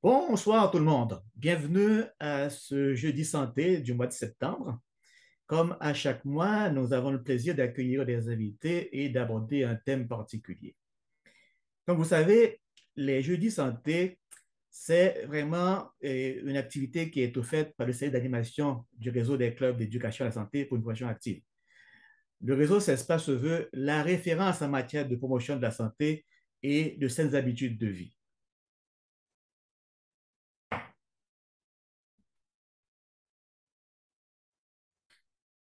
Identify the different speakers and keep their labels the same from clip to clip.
Speaker 1: Bonsoir tout le monde. Bienvenue à ce jeudi santé du mois de septembre. Comme à chaque mois, nous avons le plaisir d'accueillir des invités et d'aborder un thème particulier. Comme vous savez, les jeudis santé, c'est vraiment une activité qui est offerte par le service d'animation du réseau des clubs d'éducation à la santé pour une population active. Le réseau CESPA se veut la référence en matière de promotion de la santé et de saines habitudes de vie.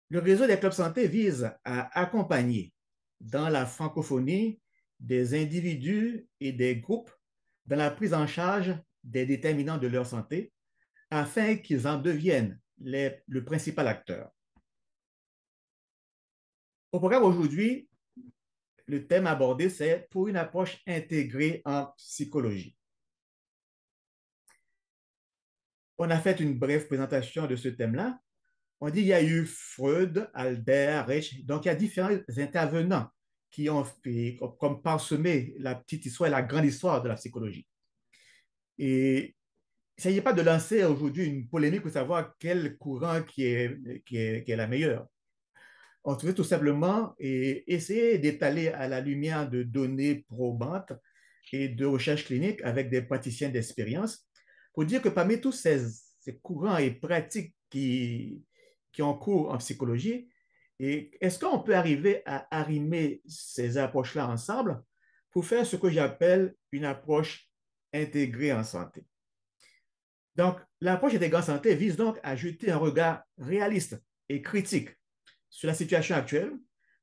Speaker 1: Le réseau des clubs santé vise à accompagner dans la francophonie des individus et des groupes dans la prise en charge des déterminants de leur santé afin qu'ils en deviennent le principal acteur. Au programme aujourd'hui, le thème abordé, c'est pour une approche intégrée en psychologie. On a fait une brève présentation de ce thème-là. On dit qu'il y a eu Freud, Albert, Reich, donc il y a différents intervenants qui ont fait, comme parsemé la petite histoire et la grande histoire de la psychologie. Et il ne s'agit pas de lancer aujourd'hui une polémique pour savoir quel courant qui est la meilleure. On devrait tout simplement essayer d'étaler à la lumière de données probantes et de recherches cliniques avec des praticiens d'expérience pour dire que parmi tous ces courants et pratiques qui ont cours en psychologie, est-ce qu'on peut arriver à arrimer ces approches-là ensemble pour faire ce que j'appelle une approche intégrée en santé? Donc, l'approche intégrée en santé vise donc à jeter un regard réaliste et critique sur la situation actuelle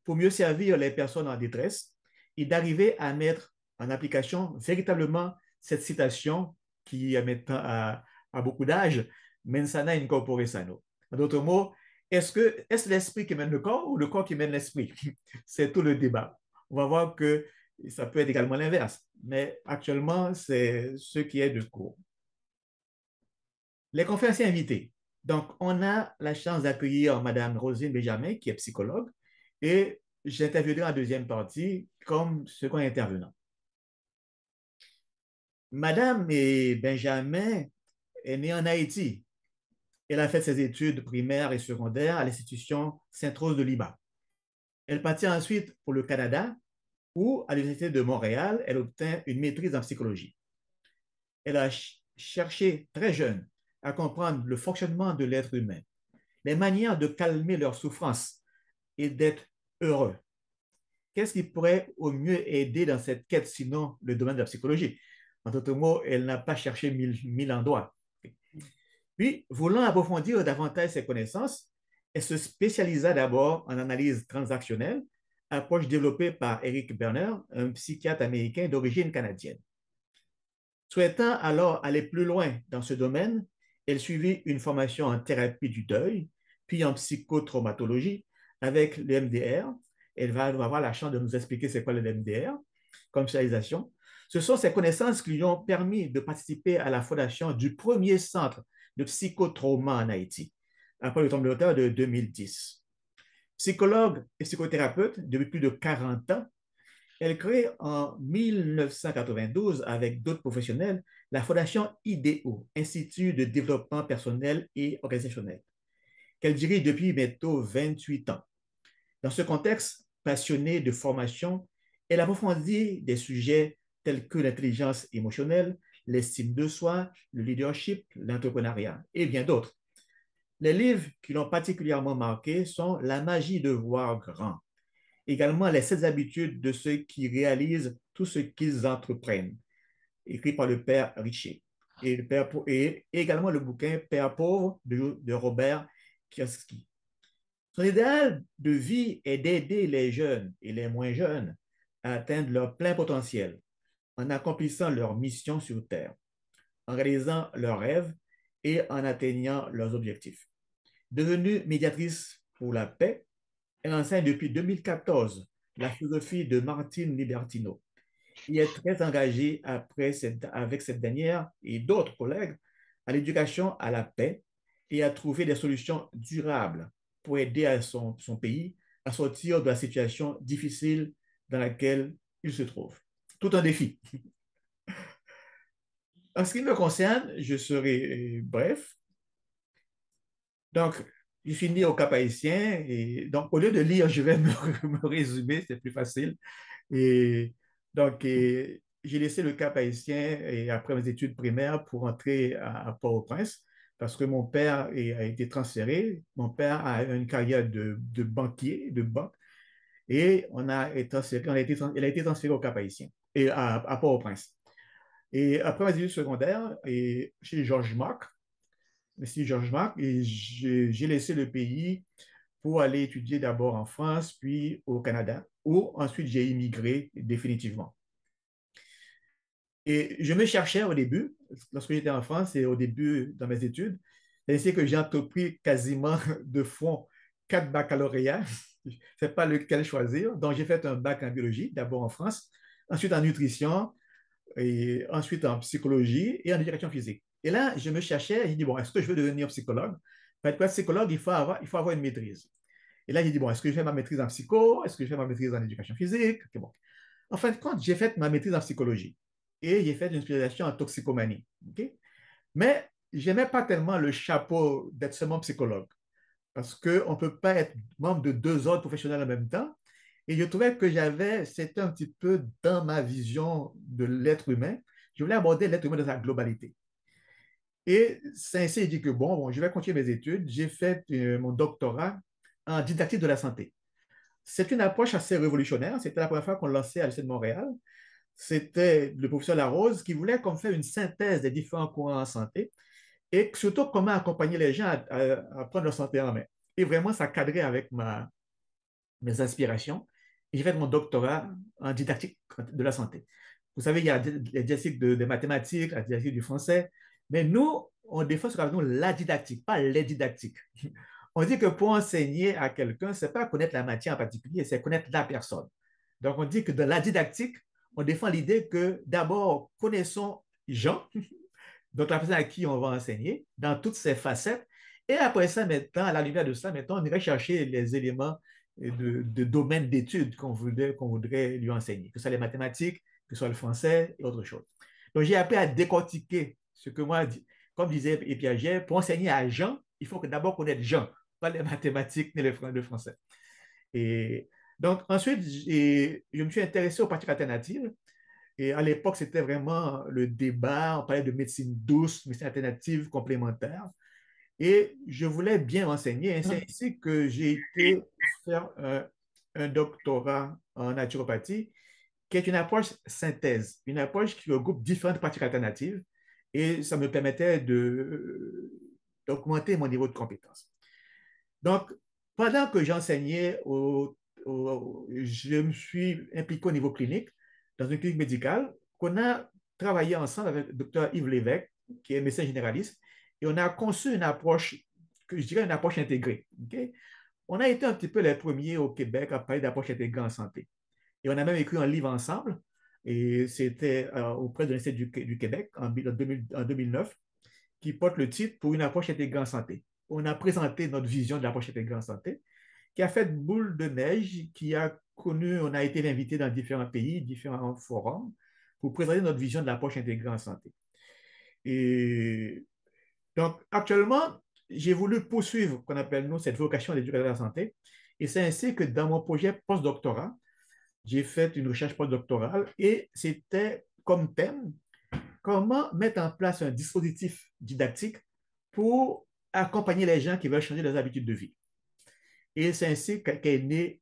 Speaker 1: pour mieux servir les personnes en détresse et d'arriver à mettre en application véritablement cette citation qui maintenant a beaucoup d'âge, mens sana in corpore sano. En d'autres mots, est-ce l'esprit qui mène le corps ou le corps qui mène l'esprit? C'est tout le débat. On va voir que ça peut être également l'inverse, mais actuellement, c'est ce qui est de cours. Les conférenciers invités. Donc, on a la chance d'accueillir Mme Rosine Benjamin, qui est psychologue, et j'interviendrai en deuxième partie comme second intervenant. Madame Benjamin est née en Haïti. Elle a fait ses études primaires et secondaires à l'institution Sainte-Rose de Lima. Elle partit ensuite pour le Canada, où, à l'Université de Montréal, elle obtint une maîtrise en psychologie. Elle a cherché très jeune à comprendre le fonctionnement de l'être humain, les manières de calmer leur souffrance et d'être heureux. Qu'est-ce qui pourrait au mieux aider dans cette quête, sinon le domaine de la psychologie? En d'autres mots, elle n'a pas cherché mille endroits. Puis, voulant approfondir davantage ses connaissances, elle se spécialisa d'abord en analyse transactionnelle, approche développée par Eric Berner, un psychiatre américain d'origine canadienne. Souhaitant alors aller plus loin dans ce domaine, elle suivit une formation en thérapie du deuil, puis en psychotraumatologie avec le MDR. Elle va avoir la chance de nous expliquer c'est quoi le MDR comme spécialisation. Ce sont ces connaissances qui lui ont permis de participer à la fondation du premier centre de psychotrauma en Haïti, après le tremblement de terre de 2010. Psychologue et psychothérapeute depuis plus de 40 ans, elle crée en 1992 avec d'autres professionnels la fondation IDEO, Institut de développement personnel et organisationnel, qu'elle dirige depuis bientôt 28 ans. Dans ce contexte passionné de formation, elle approfondit des sujets tels que l'intelligence émotionnelle, l'estime de soi, le leadership, l'entrepreneuriat et bien d'autres. Les livres qui l'ont particulièrement marqué sont La magie de voir grand, également Les 7 habitudes de ceux qui réalisent tout ce qu'ils entreprennent, écrit par le père Richer, et également le bouquin Père pauvre de Robert Kiyosaki. Son idéal de vie est d'aider les jeunes et les moins jeunes à atteindre leur plein potentiel en accomplissant leur mission sur Terre, en réalisant leurs rêves et en atteignant leurs objectifs. Devenue médiatrice pour la paix, elle enseigne depuis 2014 la philosophie de Martine Libertino. Il est très engagé avec cette dernière et d'autres collègues à l'éducation à la paix et à trouver des solutions durables pour aider son pays à sortir de la situation difficile dans laquelle il se trouve. Tout un défi. En ce qui me concerne, je serai bref. Donc, je suis né au Cap-Haïtien et donc au lieu de lire, je vais me résumer, c'est plus facile. Et donc, j'ai laissé le Cap haïtien et après mes études primaires pour entrer à Port-au-Prince parce que mon père a été transféré. Mon père a une carrière de banquier, de banque, et il a été transféré au Cap haïtien et à Port-au-Prince. Et après mes études secondaires, et chez Georges Marc, merci Georges Marc, et j'ai laissé le pays pour aller étudier d'abord en France, puis au Canada, où ensuite j'ai immigré définitivement. Et je me cherchais au début, lorsque j'étais en France et au début dans mes études, c'est ainsi que j'ai entrepris quasiment de front 4 baccalauréats. Je ne sais pas lequel choisir. Donc, j'ai fait un bac en biologie, d'abord en France, ensuite en nutrition, et ensuite en psychologie et en éducation physique. Et là, je me cherchais, j'ai dit, bon, est-ce que je veux devenir psychologue? Pour être psychologue, il faut avoir une maîtrise. Et là, j'ai dit, bon, est-ce que je fais ma maîtrise en psycho? Est-ce que je fais ma maîtrise en éducation physique? Okay, bon. En fin de compte, j'ai fait ma maîtrise en psychologie et j'ai fait une spécialisation en toxicomanie. Okay? Mais je n'aimais pas tellement le chapeau d'être seulement psychologue parce qu'on ne peut pas être membre de 2 ordres professionnels en même temps. Et je trouvais que c'était un petit peu dans ma vision de l'être humain. Je voulais aborder l'être humain dans sa globalité. Et c'est ainsi que j'ai dit que bon, je vais continuer mes études. J'ai fait mon doctorat en didactique de la santé. C'est une approche assez révolutionnaire. C'était la première fois qu'on lançait à l'Université de Montréal. C'était le professeur Larose qui voulait qu'on fasse une synthèse des différents courants en santé et surtout comment accompagner les gens à prendre leur santé en main. Et vraiment, ça cadrait avec mes aspirations. Et j'ai fait mon doctorat en didactique de la santé. Vous savez, il y a les didactiques des mathématiques, la didactique du français, mais nous, on défend ce qu'on appelle la didactique, pas les didactiques. On dit que pour enseigner à quelqu'un, ce n'est pas connaître la matière en particulier, c'est connaître la personne. Donc, on dit que dans la didactique, on défend l'idée que d'abord, connaissons Jean, donc la personne à qui on va enseigner, dans toutes ses facettes. Et après ça, maintenant, à la lumière de ça, maintenant, on irait chercher les éléments de domaine d'études qu'on voudrait lui enseigner, que ce soit les mathématiques, que ce soit le français et autre chose. Donc, j'ai appris à décortiquer ce que moi, comme disait Piaget, pour enseigner à Jean, il faut que d'abord connaître Jean, pas les mathématiques ni le français. Et donc, ensuite, je me suis intéressé aux pratiques alternatives. Et à l'époque, c'était vraiment le débat. On parlait de médecine douce, médecine alternative complémentaire. Et je voulais bien enseigner. C'est ainsi que j'ai été faire un doctorat en naturopathie, qui est une approche synthèse, une approche qui regroupe différentes pratiques alternatives. Et ça me permettait d'augmenter mon niveau de compétence. Donc, pendant que j'enseignais, je me suis impliqué au niveau clinique, dans une clinique médicale, qu'on a travaillé ensemble avec le docteur Yves Lévesque, qui est médecin généraliste, et on a conçu une approche, que je dirais une approche intégrée. Okay? On a été un petit peu les premiers au Québec à parler d'approche intégrée en santé. Et on a même écrit un livre ensemble, et c'était auprès de l'Institut du Québec en 2009, qui porte le titre Pour une approche intégrée en santé. On a présenté notre vision de l'approche intégrée en santé, qui a fait boule de neige, on a été invité dans différents pays, différents forums, pour présenter notre vision de l'approche intégrée en santé. Et donc, actuellement, j'ai voulu poursuivre, qu'on appelle nous, cette vocation d'éducateur de la santé. Et c'est ainsi que dans mon projet postdoctorat, j'ai fait une recherche postdoctorale et c'était comme thème comment mettre en place un dispositif didactique pour accompagner les gens qui veulent changer leurs habitudes de vie. Et c'est ainsi qu'est né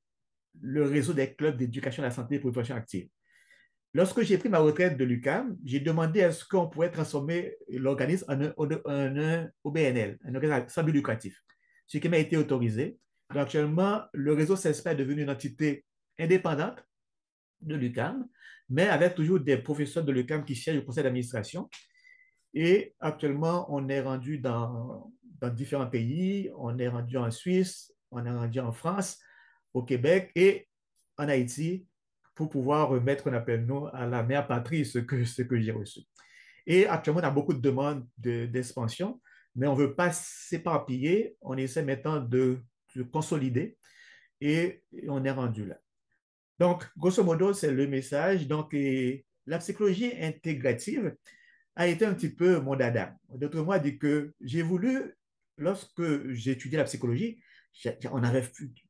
Speaker 1: le réseau des clubs d'éducation à la santé et prévention active. Lorsque j'ai pris ma retraite de l'UQAM, j'ai demandé à ce qu'on pourrait transformer l'organisme en un OBNL, un organisme sans but lucratif, ce qui m'a été autorisé. Donc actuellement, le réseau CESPA est devenu une entité indépendante de l'UQAM, mais avec toujours des professeurs de l'UQAM qui siègent au conseil d'administration. Et actuellement, on est rendu dans différents pays. On est rendu en Suisse, on est rendu en France, au Québec et en Haïti pour pouvoir remettre, qu'on appelle nous, à la mère patrie ce que j'ai reçu. Et actuellement, on a beaucoup de demandes d'expansion, mais on ne veut pas s'éparpiller. On essaie maintenant de consolider et on est rendu là. Donc, grosso modo, c'est le message. Donc, la psychologie intégrative a été un petit peu mon dada. D'autres mots, dit que j'ai voulu, lorsque j'étudiais la psychologie, on avait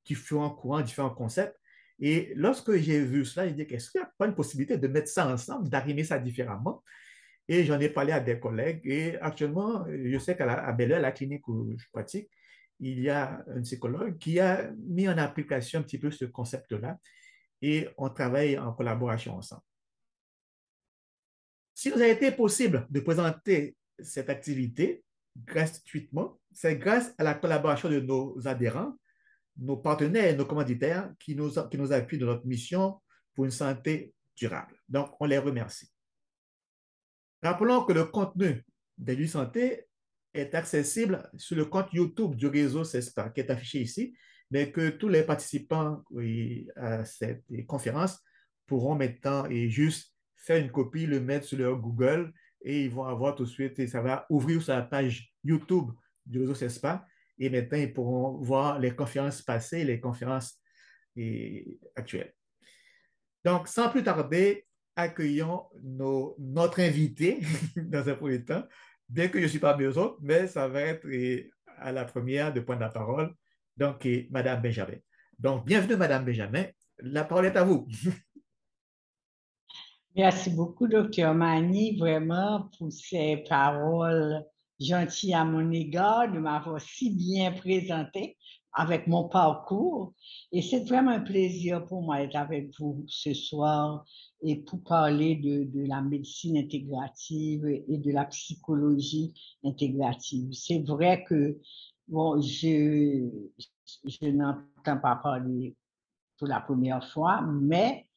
Speaker 1: différents courants, différents concepts. Et lorsque j'ai vu cela, j'ai dit, est-ce qu'il n'y a pas une possibilité de mettre ça ensemble, d'arrimer ça différemment? Et j'en ai parlé à des collègues. Et actuellement, je sais qu'à Belleuil, la clinique où je pratique, il y a un psychologue qui a mis en application un petit peu ce concept-là et on travaille en collaboration ensemble. S'il nous a été possible de présenter cette activité gratuitement, c'est grâce à la collaboration de nos adhérents, nos partenaires et nos commanditaires qui nous appuient dans notre mission pour une santé durable. Donc, on les remercie. Rappelons que le contenu des santé est accessible sur le compte YouTube du réseau CESPA qui est affiché ici, mais que tous les participants à cette conférence pourront maintenant et juste faire une copie, le mettre sur leur Google et ils vont avoir tout de suite, et ça va ouvrir sur la page YouTube du réseau CESPA et maintenant ils pourront voir les conférences passées, les conférences actuelles. Donc, sans plus tarder, accueillons notre invité dans un premier temps, bien que je ne suis pas besoin, mais ça va être à la première de prendre la parole, donc Madame Benjamin. Donc, bienvenue Madame Benjamin, la parole est à vous.
Speaker 2: Merci beaucoup, docteur Mani, vraiment pour ces paroles gentilles à mon égard, de m'avoir si bien présenté avec mon parcours. Et c'est vraiment un plaisir pour moi d'être avec vous ce soir et pour parler de la médecine intégrative et de la psychologie intégrative. C'est vrai que, bon, je n'entends pas parler pour la première fois, mais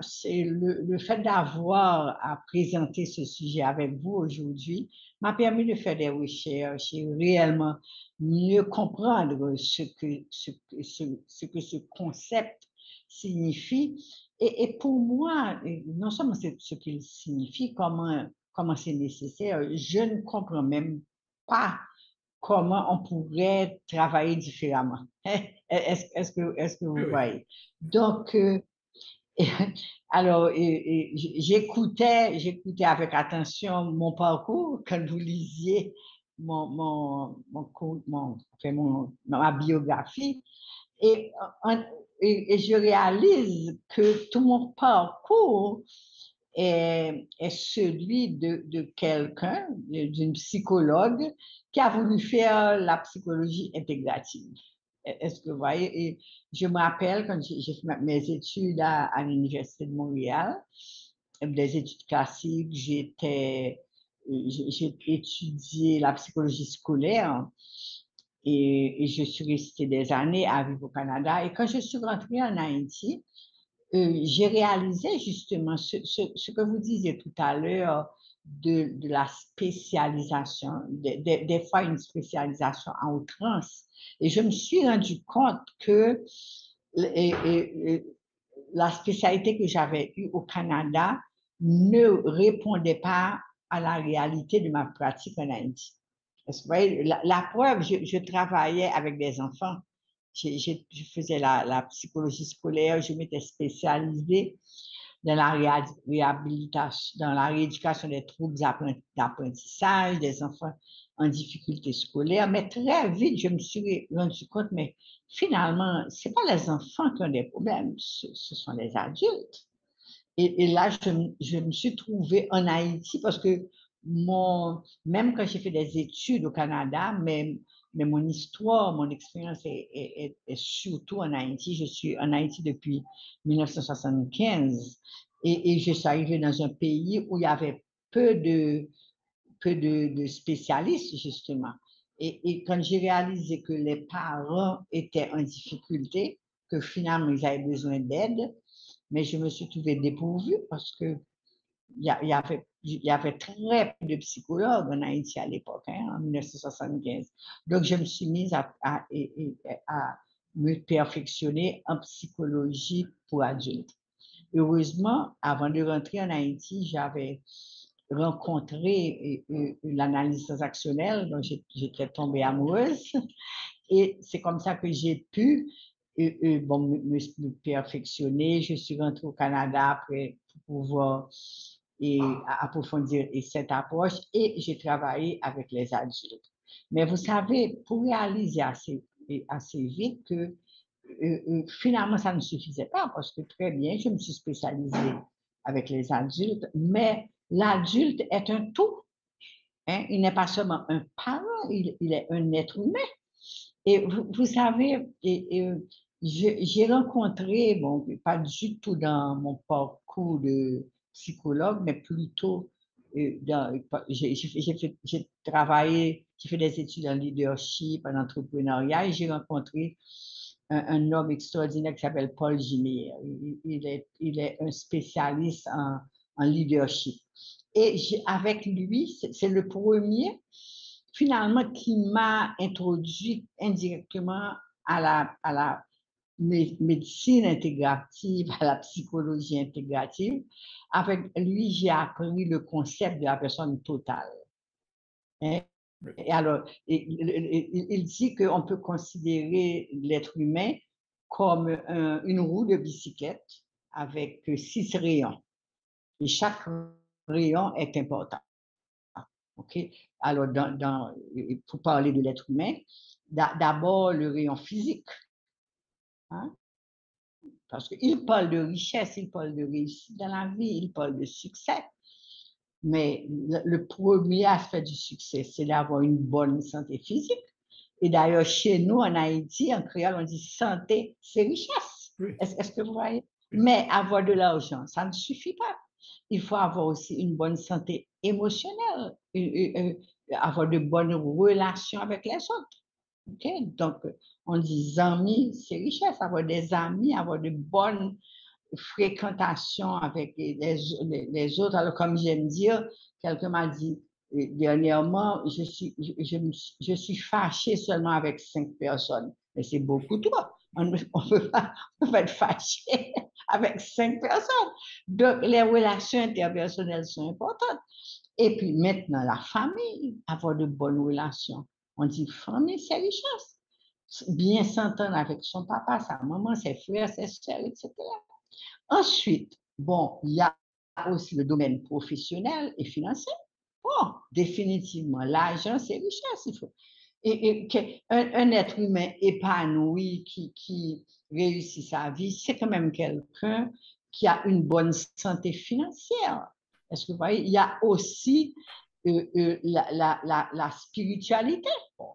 Speaker 2: c'est le fait d'avoir à présenter ce sujet avec vous aujourd'hui m'a permis de faire des recherches et réellement mieux comprendre ce que ce concept signifie. Et pour moi, non seulement ce qu'il signifie, comment c'est nécessaire, je ne comprends même pas comment on pourrait travailler différemment. Est-ce que
Speaker 1: Oui,
Speaker 2: vous
Speaker 1: oui.
Speaker 2: voyez? Donc, alors, j'écoutais avec attention mon parcours quand vous lisiez ma biographie et, et je réalise que tout mon parcours est celui de quelqu'un, d'une psychologue qui a voulu faire la psychologie intégrative. Est-ce que vous voyez? Et je me rappelle quand j'ai fait mes études à l'Université de Montréal, des études classiques, j'ai étudié la psychologie scolaire et je suis restée des années à vivre au Canada. Et quand je suis rentrée en Haïti, j'ai réalisé justement ce que vous disiez tout à l'heure de la spécialisation, des fois une spécialisation en outrance. Et je me suis rendu compte que la spécialité que j'avais eue au Canada ne répondait pas à la réalité de ma pratique en Haïti. Parce que, vous voyez, la preuve, je travaillais avec des enfants. Je faisais la psychologie scolaire, je m'étais spécialisée dans la réhabilitation, dans la rééducation des troubles d'apprentissage, des enfants en difficulté scolaire. Mais très vite, je me suis rendu compte, mais finalement, ce n'est pas les enfants qui ont des problèmes, ce sont les adultes. Et là, je me suis trouvée en Haïti parce que même quand j'ai fait des études au Canada, mais mon histoire, mon expérience est surtout en Haïti. Je suis en Haïti depuis 1975 et je suis arrivée dans un pays où il y avait peu de spécialistes, justement. Et quand j'ai réalisé que les parents étaient en difficulté, que finalement ils avaient besoin d'aide, mais je me suis trouvée dépourvue parce que il y avait très peu de psychologues en Haïti à l'époque, hein, en 1975. Donc, je me suis mise à me perfectionner en psychologie pour adultes. Heureusement, avant de rentrer en Haïti, j'avais rencontré l'analyse transactionnelle, dont j'étais tombée amoureuse. Et c'est comme ça que j'ai pu bon, me perfectionner. Je suis rentrée au Canada après pour pouvoir approfondir cette approche et j'ai travaillé avec les adultes. Mais vous savez, pour réaliser assez vite que finalement, ça ne suffisait pas parce que très bien, je me suis spécialisée avec les adultes, mais l'adulte est un tout. Hein? Il n'est pas seulement un parent, il est un être humain. Et vous savez, j'ai rencontré, bon, pas du tout dans mon parcours de psychologue, mais plutôt j'ai travaillé, j'ai fait des études en leadership, en entrepreneuriat, et j'ai rencontré un homme extraordinaire qui s'appelle Paul Gimet. Il est un spécialiste en leadership. Et avec lui, c'est le premier finalement qui m'a introduit indirectement à la médecine intégrative, à la psychologie intégrative. Avec lui, j'ai appris le concept de la personne totale. Hein? Et alors, il dit qu'on peut considérer l'être humain comme une roue de bicyclette avec 6 rayons. Et chaque rayon est important. OK? Alors, pour parler de l'être humain, d'abord le rayon physique, hein? Parce qu'il parle de richesse, il parle de réussite dans la vie, il parle de succès. Mais le premier aspect du succès, c'est d'avoir une bonne santé physique. Et d'ailleurs, chez nous, en Haïti, en créole, on dit santé, c'est richesse.
Speaker 1: Oui,
Speaker 2: Est-ce que vous voyez?
Speaker 1: oui.
Speaker 2: Mais avoir de l'argent, ça ne suffit pas. Il faut avoir aussi une bonne santé émotionnelle, avoir de bonnes relations avec les autres. Okay? Donc, on dit amis, c'est richesse. Avoir des amis, avoir de bonnes fréquentation avec les autres. Alors, comme j'aime dire, quelqu'un m'a dit dernièrement, je suis fâchée seulement avec 5 personnes. Mais c'est beaucoup trop. On ne peut pas être fâché avec 5 personnes. Donc, les relations interpersonnelles sont importantes. Et puis maintenant, la famille, avoir de bonnes relations. On dit famille, c'est richesse. Bien s'entendre avec son papa, sa maman, ses frères, ses soeurs, etc. Ensuite, bon, il y a aussi le domaine professionnel et financier. Bon, définitivement, l'argent, c'est richesse. Il faut. Un être humain épanoui qui réussit sa vie, c'est quand même quelqu'un qui a une bonne santé financière. Est-ce que vous voyez? Il y a aussi la spiritualité. Bon.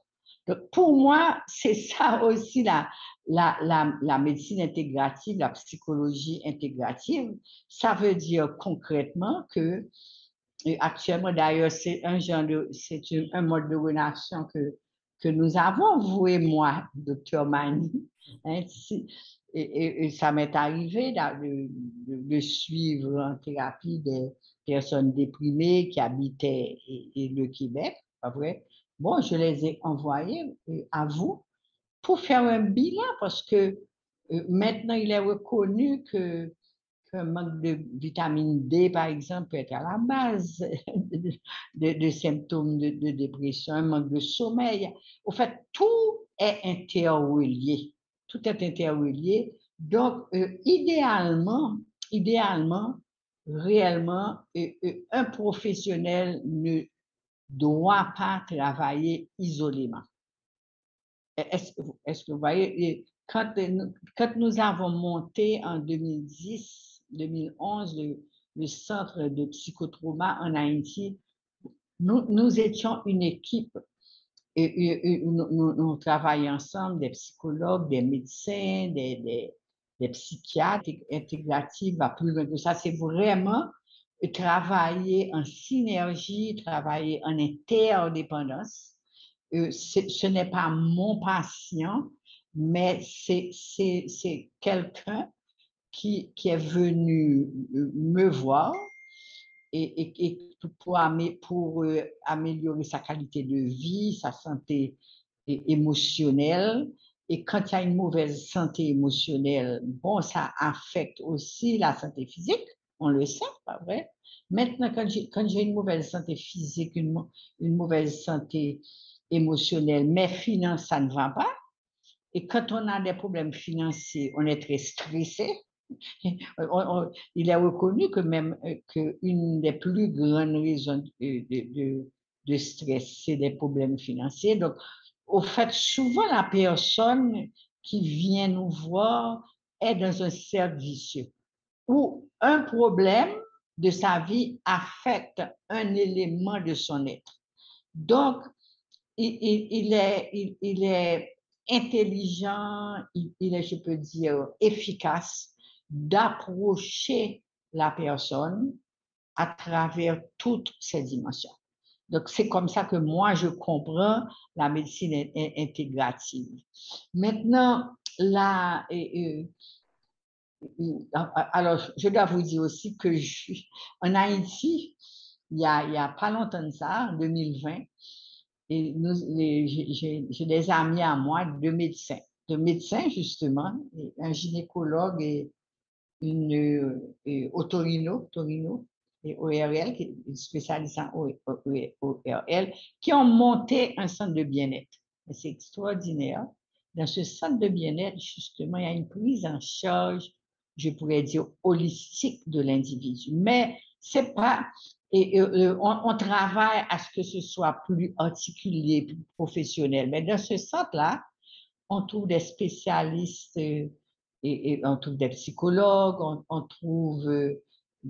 Speaker 2: Donc, pour moi, c'est ça aussi la médecine intégrative, la psychologie intégrative. Ça veut dire concrètement que actuellement, d'ailleurs, c'est un mode de relation que nous avons, vous et moi, docteur Mani. Hein, et ça m'est arrivé de suivre en thérapie des personnes déprimées qui habitaient le Québec, pas vrai? Bon, je les ai envoyées à vous pour faire un bilan parce que maintenant, il est reconnu qu'un manque de vitamine D, par exemple, peut être à la base de symptômes de dépression, un manque de sommeil. Au fait, tout est interrelié. Tout est interrelié. Donc, idéalement, réellement, un professionnel ne doit pas travailler isolément. Est-ce que vous voyez, quand nous avons monté en 2010 2011, le centre de psychotrauma en Haïti, nous étions une équipe. Nous travaillons ensemble, des psychologues, des médecins, des psychiatres intégratifs, va plus loin que ça. C'est vraiment travailler en synergie, travailler en interdépendance. Ce n'est pas mon patient, mais c'est quelqu'un qui est venu me voir et pour améliorer sa qualité de vie, sa santé émotionnelle. Et quand il y a une mauvaise santé émotionnelle, bon, ça affecte aussi la santé physique, on le sait, pas vrai? Maintenant, quand j'ai une mauvaise santé physique, une mauvaise santé émotionnelle, mes finances, ça ne va pas. Et quand on a des problèmes financiers, on est très stressé. Il est reconnu que même qu'une des plus grandes raisons de stress, c'est des problèmes financiers. Donc, au fait, souvent, la personne qui vient nous voir est dans un cercle vicieux où un problème de sa vie affecte un élément de son être. Donc, il est intelligent, il est, je peux dire, efficace d'approcher la personne à travers toutes ses dimensions. Donc, c'est comme ça que moi, je comprends la médecine intégrative. Maintenant, là, alors, je dois vous dire aussi que en Haïti, il y a pas longtemps de ça, en 2020, et j'ai des amis à moi, de médecins justement, un gynécologue et une Torino et ORL, qui est une spécialiste en ORL, qui ont monté un centre de bien-être. C'est extraordinaire. Dans ce centre de bien-être, justement, il y a une prise en charge, je pourrais dire, holistique de l'individu. Mais c'est pas, on travaille à ce que ce soit plus articulé, plus professionnel. Mais dans ce centre-là, on trouve des spécialistes et on trouve des psychologues, on trouve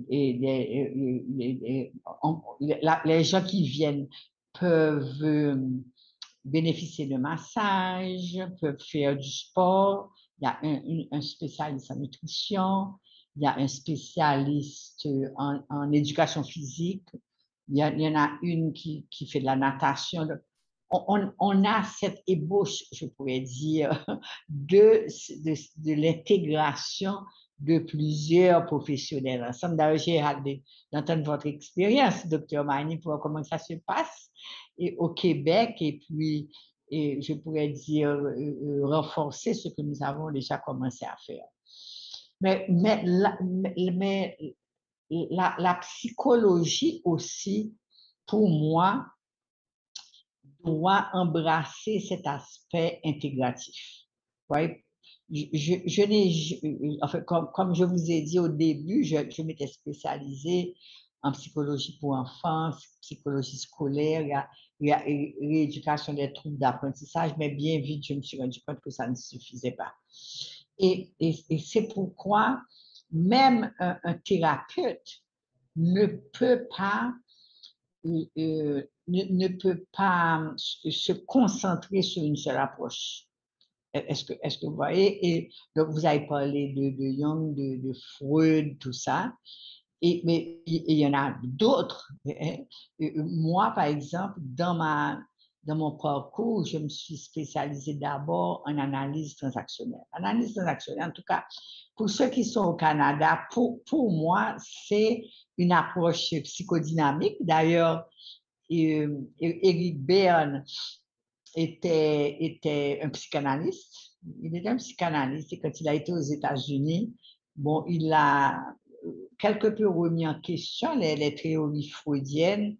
Speaker 2: les gens qui viennent peuvent bénéficier de massages, peuvent faire du sport. Il y a un spécialiste en nutrition, il y a un spécialiste en éducation physique, il y en a une qui fait de la natation. On a cette ébauche, je pourrais dire, de l'intégration de plusieurs professionnels ensemble. D'ailleurs, j'ai hâte d'entendre votre expérience, docteur Magny, pour voir comment ça se passe au Québec et puis, je pourrais dire, renforcer ce que nous avons déjà commencé à faire. Mais la psychologie aussi, pour moi, doit embrasser cet aspect intégratif. Ouais. Enfin, comme je vous ai dit au début, je m'étais spécialisée en psychologie pour enfants, psychologie scolaire, rééducation des troubles d'apprentissage, mais bien vite, je me suis rendu compte que ça ne suffisait pas. Et c'est pourquoi même un thérapeute ne peut pas ne peut pas se concentrer sur une seule approche. Est-ce que vous voyez? Et donc, vous avez parlé de Jung, de Freud, tout ça. Mais il y en a d'autres. Moi, par exemple, dans mon parcours, je me suis spécialisée d'abord en analyse transactionnelle. Analyse transactionnelle, en tout cas, pour ceux qui sont au Canada, pour moi, c'est une approche psychodynamique. D'ailleurs, Eric Berne était un psychanalyste. Il était un psychanalyste et quand il a été aux États-Unis, bon, il a quelque peu remis en question les théories freudiennes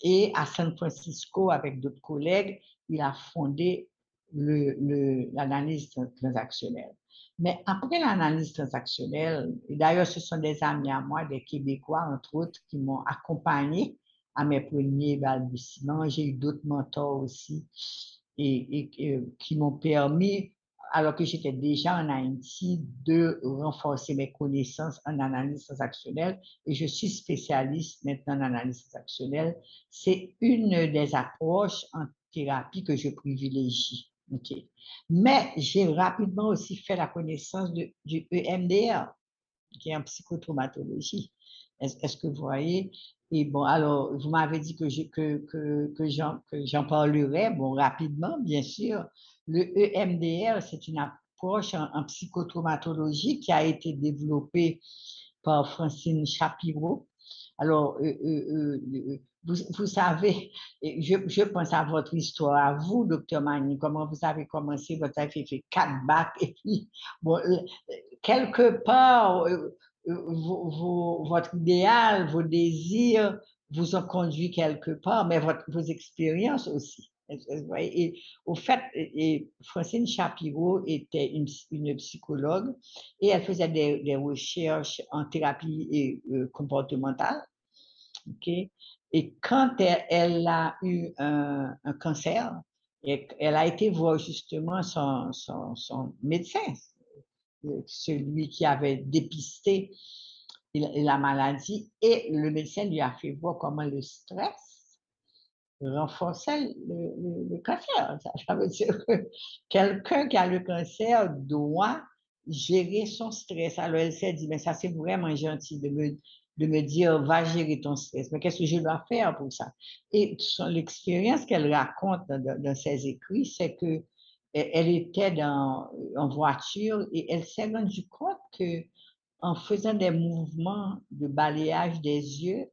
Speaker 2: et à San Francisco, avec d'autres collègues, il a fondé l'analyse transactionnelle. Mais après l'analyse transactionnelle, et d'ailleurs ce sont des amis à moi, des Québécois entre autres, qui m'ont accompagné à mes premiers balbutiements. J'ai eu d'autres mentors aussi et qui m'ont permis alors que j'étais déjà en Haïti, de renforcer mes connaissances en analyse transactionnelle et je suis spécialiste maintenant en analyse transactionnelle. C'est une des approches en thérapie que je privilégie. Okay. Mais j'ai rapidement aussi fait la connaissance du EMDR, qui est en psychotraumatologie. Est-ce que vous voyez? Et bon, alors, vous m'avez dit que j'en parlerai, bon, rapidement, bien sûr. Le EMDR, c'est une approche en psychotraumatologie qui a été développée par Francine Shapiro. Alors, vous savez, je pense à votre histoire, à vous, docteur Magny, comment vous avez commencé, vous avez fait 4 bacs, et puis, bon, quelque part, votre idéal, vos désirs vous ont conduit quelque part, mais vos expériences aussi. Et au fait, Francine Shapiro était une psychologue et elle faisait des recherches en thérapie comportementale. Okay? Et quand elle a eu un cancer, elle a été voir justement son médecin, celui qui avait dépisté la maladie, et le médecin lui a fait voir comment le stress renforçait le cancer. Ça veut dire que quelqu'un qui a le cancer doit gérer son stress. Alors elle s'est dit, mais ça c'est vraiment gentil de me dire, va gérer ton stress. Mais qu'est-ce que je dois faire pour ça? Et l'expérience qu'elle raconte dans ses écrits, c'est que elle était en voiture et elle s'est rendue compte que en faisant des mouvements de balayage des yeux,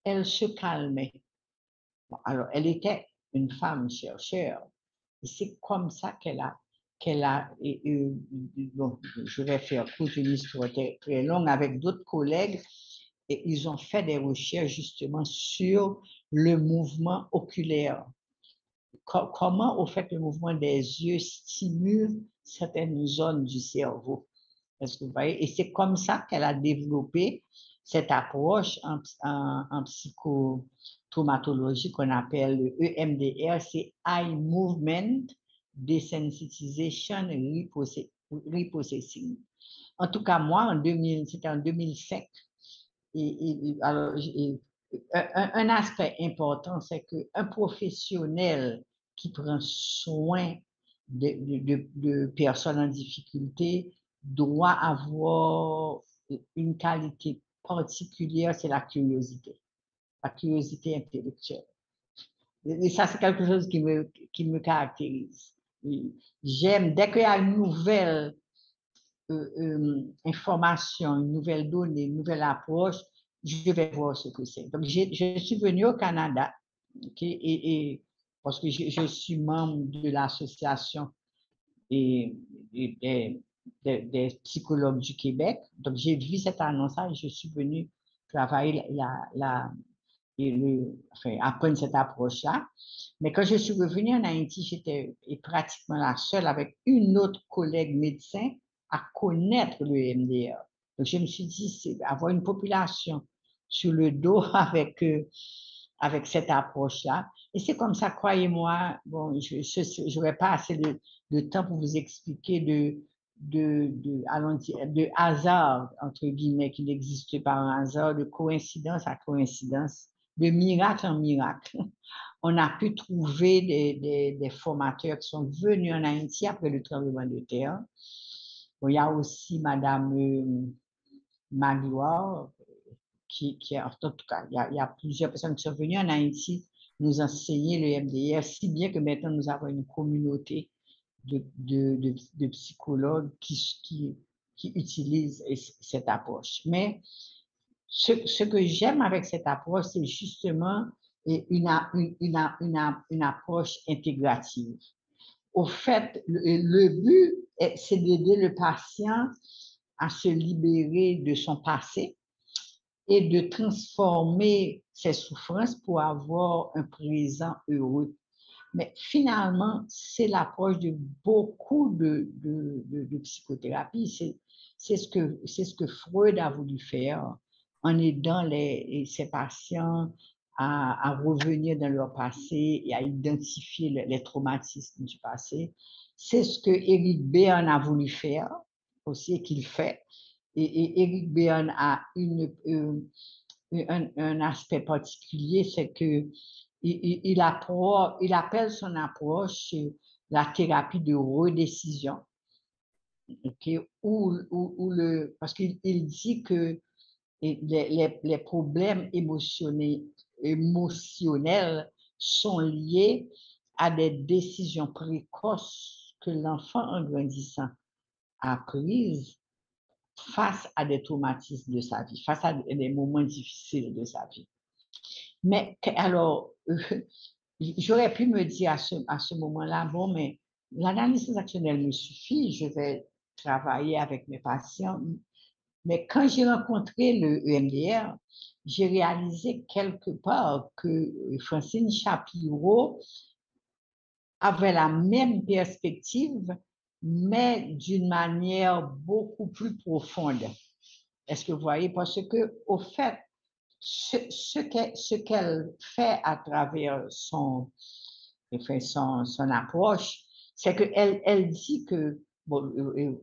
Speaker 2: elle se calmait. Bon, alors, elle était une femme chercheur. Et c'est comme ça bon, je vais faire toute une histoire très longue avec d'autres collègues, et ils ont fait des recherches justement sur le mouvement oculaire. Comment, au fait, le mouvement des yeux stimule certaines zones du cerveau. Est-ce que vous voyez? Et c'est comme ça qu'elle a développé cette approche en psychotraumatologie qu'on appelle le EMDR, c'est Eye Movement Desensitization Reprocessing. En tout cas, moi, c'était en 2005. Alors, un aspect important, c'est qu'un professionnel qui prend soin de personnes en difficulté doit avoir une qualité particulière, c'est la curiosité intellectuelle. Et ça, c'est quelque chose qui me caractérise. J'aime, dès qu'il y a une nouvelle information, une nouvelle donnée, une nouvelle approche, je vais voir ce que c'est. Donc, je suis venue au Canada, okay, parce que je suis membre de l'association des, des psychologues du Québec. Donc, j'ai vu cette annonce et je suis venue travailler enfin, apprendre cette approche-là. Mais quand je suis revenue en Haïti, j'étais pratiquement la seule avec une autre collègue médecin à connaître le MDR. Donc, je me suis dit, c'est avoir une population sur le dos avec cette approche-là. Et c'est comme ça, croyez-moi, bon, je n'aurai pas assez de temps pour vous expliquer allons dire, de hasard, entre guillemets, qui n'existe pas un hasard, de coïncidence à coïncidence, de miracle en miracle. On a pu trouver des formateurs qui sont venus en Haïti après le tremblement de terre. Bon, il y a aussi Madame Magloire, en tout cas, il y a plusieurs personnes qui sont venues en Haïti nous enseigner le MDR, si bien que maintenant nous avons une communauté de psychologues qui utilisent cette approche. Mais ce que j'aime avec cette approche, c'est justement une approche intégrative. Au fait, le but, c'est d'aider le patient à se libérer de son passé et de transformer ses souffrances pour avoir un présent heureux. Mais finalement, c'est l'approche de beaucoup de psychothérapie. C'est ce que Freud a voulu faire en aidant ses patients à revenir dans leur passé et à identifier les traumatismes du passé. C'est ce que Eric Berne a voulu faire aussi et qu'il fait. Et Eric Berne a un aspect particulier, c'est que il appelle son approche la thérapie de redécision. Okay, parce qu'il dit que les problèmes émotionnels sont liés à des décisions précoces que l'enfant en grandissant a prises face à des traumatismes de sa vie, face à des moments difficiles de sa vie. Mais alors, j'aurais pu me dire à ce moment-là, bon, mais l'analyse transactionnelle me suffit, je vais travailler avec mes patients. Mais quand j'ai rencontré le EMDR, j'ai réalisé quelque part que Francine Shapiro avait la même perspective, mais d'une manière beaucoup plus profonde. Est-ce que vous voyez? Parce que, au fait, ce qu'elle fait à travers son approche, c'est qu'elle dit que, bon, il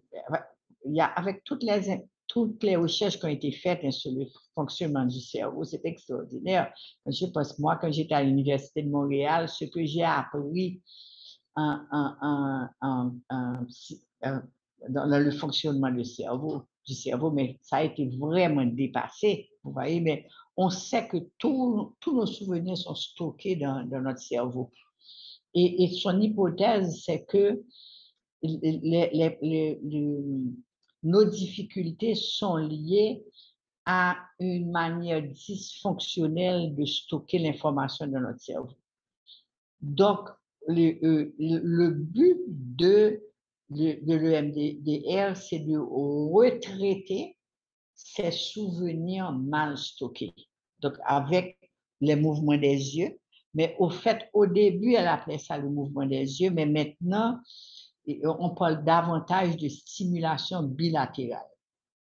Speaker 2: y a, avec toutes les recherches qui ont été faites hein, sur le fonctionnement du cerveau, c'est extraordinaire. Je pense, moi, quand j'étais à l'Université de Montréal, ce que j'ai appris en, en, en, en, dans le fonctionnement du cerveau, mais ça a été vraiment dépassé, vous voyez, mais on sait que tous nos souvenirs sont stockés dans notre cerveau. Et son hypothèse, c'est que nos difficultés sont liées à une manière dysfonctionnelle de stocker l'information dans notre cerveau. Donc, le but de l'EMDR, c'est de retraiter ces souvenirs mal stockés. Donc, avec les mouvements des yeux. Mais au fait, au début, elle appelait ça le mouvement des yeux, mais maintenant, on parle davantage de stimulation bilatérale.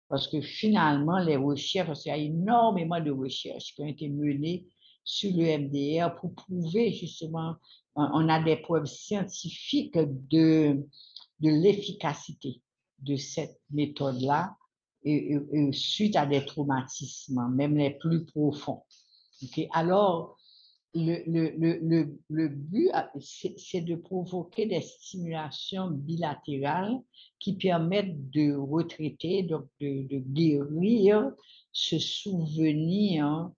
Speaker 2: Parce que finalement, les recherches, parce qu'il y a énormément de recherches qui ont été menées sur le MDR pour prouver justement, on a des preuves scientifiques de l'efficacité de cette méthode-là suite à des traumatismes, même les plus profonds. Okay? Alors, le but, c'est de provoquer des stimulations bilatérales qui permettent de retraiter, donc de guérir ce souvenir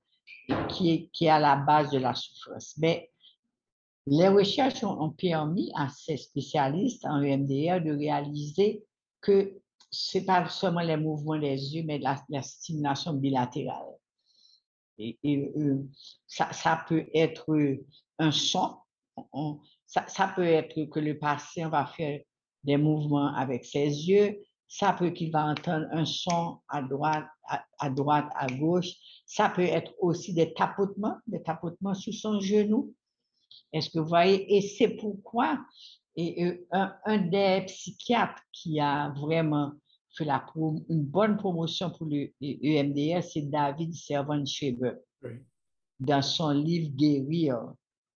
Speaker 2: qui est à la base de la souffrance. Mais les recherches ont permis à ces spécialistes en EMDR de réaliser que ce n'est pas seulement les mouvements des yeux, mais la stimulation bilatérale. Et ça peut être un son, ça peut être que le patient va faire des mouvements avec ses yeux, ça peut qu'il va entendre un son à droite, à gauche, ça peut être aussi des tapotements sur son genou. Est-ce que vous voyez? Et c'est pourquoi un des psychiatres qui a vraiment fait une bonne promotion pour le EMDR, c'est David Servan-Schreiber,
Speaker 1: Oui.
Speaker 2: dans son livre Guérir.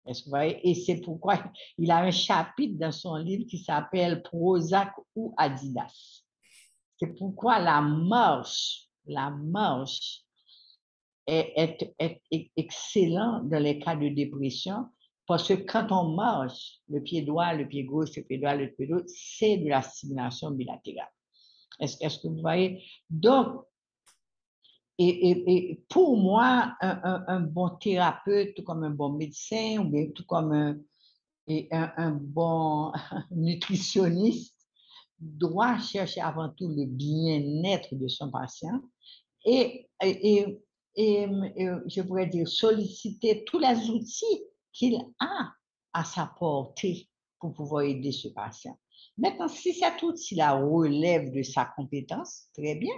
Speaker 2: Est-ce que vous voyez? Et c'est pourquoi il a un chapitre dans son livre qui s'appelle Prozac ou Adidas. C'est pourquoi la marche est excellent dans les cas de dépression parce que quand on marche, le pied droit, le pied gauche, le pied droit, le pied gauche, c'est de la stimulation bilatérale. Est-ce que vous voyez? Donc, et pour moi, un bon thérapeute, tout comme un bon médecin, ou bien tout comme un bon nutritionniste, doit chercher avant tout le bien-être de son patient et, et, et je pourrais dire solliciter tous les outils qu'il a à sa portée pour pouvoir aider ce patient. Maintenant, si cet outil-là relève de sa compétence, très bien.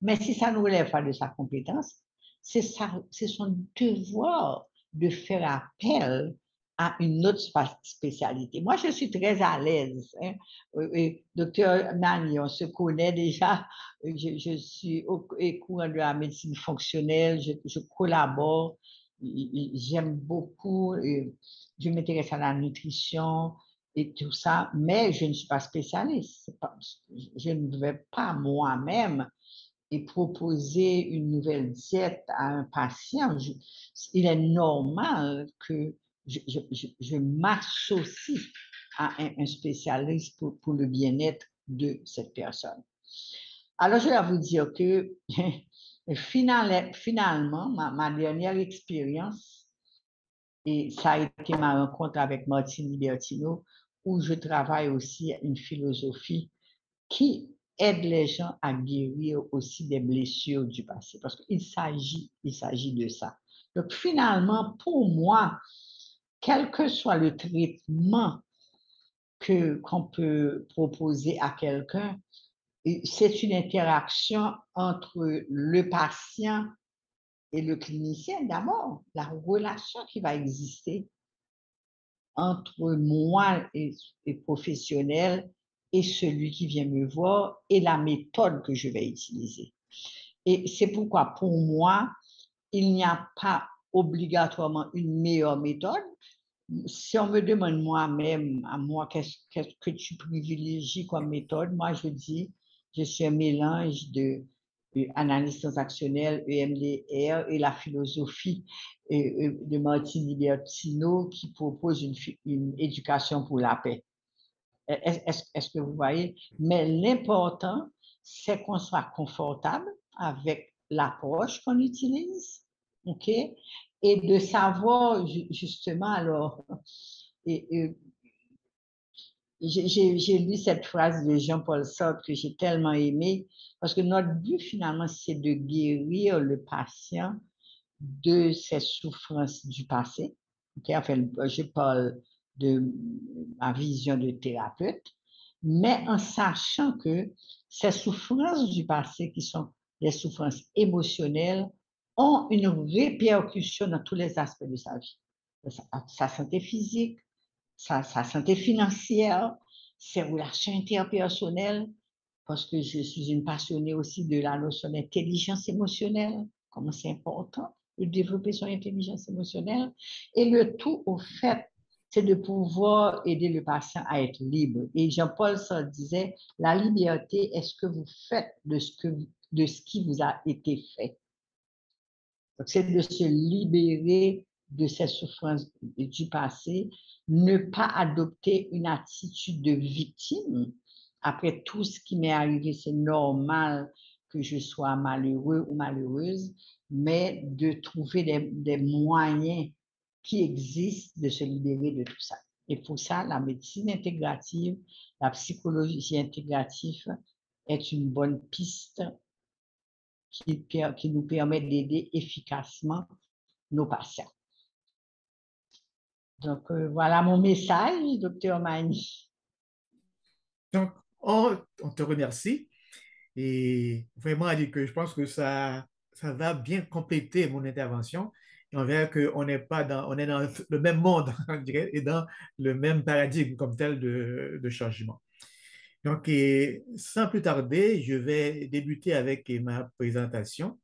Speaker 2: Mais si ça ne relève pas de sa compétence, c'est son devoir de faire appel à une autre spécialité. Moi, je suis très à l'aise. Hein. Docteur Nani, on se connaît déjà. Je suis au courant de la médecine fonctionnelle, je collabore j'aime beaucoup, je m'intéresse à la nutrition et tout ça, mais je ne suis pas spécialiste. Je ne vais pas moi-même et proposer une nouvelle diète à un patient. Il est normal que je m'associe à un spécialiste pour le bien-être de cette personne. Alors, je vais vous dire que finalement, ma dernière expérience, et ça a été ma rencontre avec Martine Libertino, où je travaille aussi une philosophie qui aide les gens à guérir aussi des blessures du passé, parce il s'agit de ça. Donc, finalement, pour moi, quel que soit le traitement qu'on peut proposer à quelqu'un, c'est une interaction entre le patient et le clinicien d'abord, la relation qui va exister entre moi et professionnel et celui qui vient me voir et la méthode que je vais utiliser. Et c'est pourquoi, pour moi, il n'y a pas obligatoirement une meilleure méthode. Si on me demande moi-même, à moi, qu'est-ce que tu privilégies comme méthode, moi, je dis, je suis un mélange de analyse transactionnelle, EMDR, et la philosophie de Martin Libertino qui propose une éducation pour la paix. Est-ce que vous voyez? Mais l'important, c'est qu'on soit confortable avec l'approche qu'on utilise, OK? Et de savoir justement, alors, et j'ai lu cette phrase de Jean-Paul Sartre que j'ai tellement aimée, parce que notre but finalement, c'est de guérir le patient de ses souffrances du passé. Okay? Enfin, je parle de ma vision de thérapeute, mais en sachant que ces souffrances du passé, qui sont des souffrances émotionnelles, ont une répercussion dans tous les aspects de sa vie. Sa santé physique, sa santé financière, ses relations interpersonnelles, parce que je suis une passionnée aussi de la notion d'intelligence émotionnelle, comment c'est important de développer son intelligence émotionnelle. Et le tout, au fait, c'est de pouvoir aider le patient à être libre. Et Jean-Paul Sartre disait, la liberté est ce que vous faites de ce qui vous a été fait. Donc, c'est de se libérer de ces souffrances du passé, ne pas adopter une attitude de victime. Après tout ce qui m'est arrivé, c'est normal que je sois malheureux ou malheureuse, mais de trouver des moyens qui existent de se libérer de tout ça. Et pour ça, la médecine intégrative, la psychologie intégrative est une bonne piste qui nous permet d'aider efficacement nos patients. Donc, voilà mon message, docteur Mani.
Speaker 1: Donc, on te remercie et vraiment, que je pense que ça va bien compléter mon intervention. Et on verra qu'on n'est pas dans, on est dans le même monde, on dirait, et dans le même paradigme comme tel de changement. Donc, sans plus tarder, je vais débuter avec ma présentation.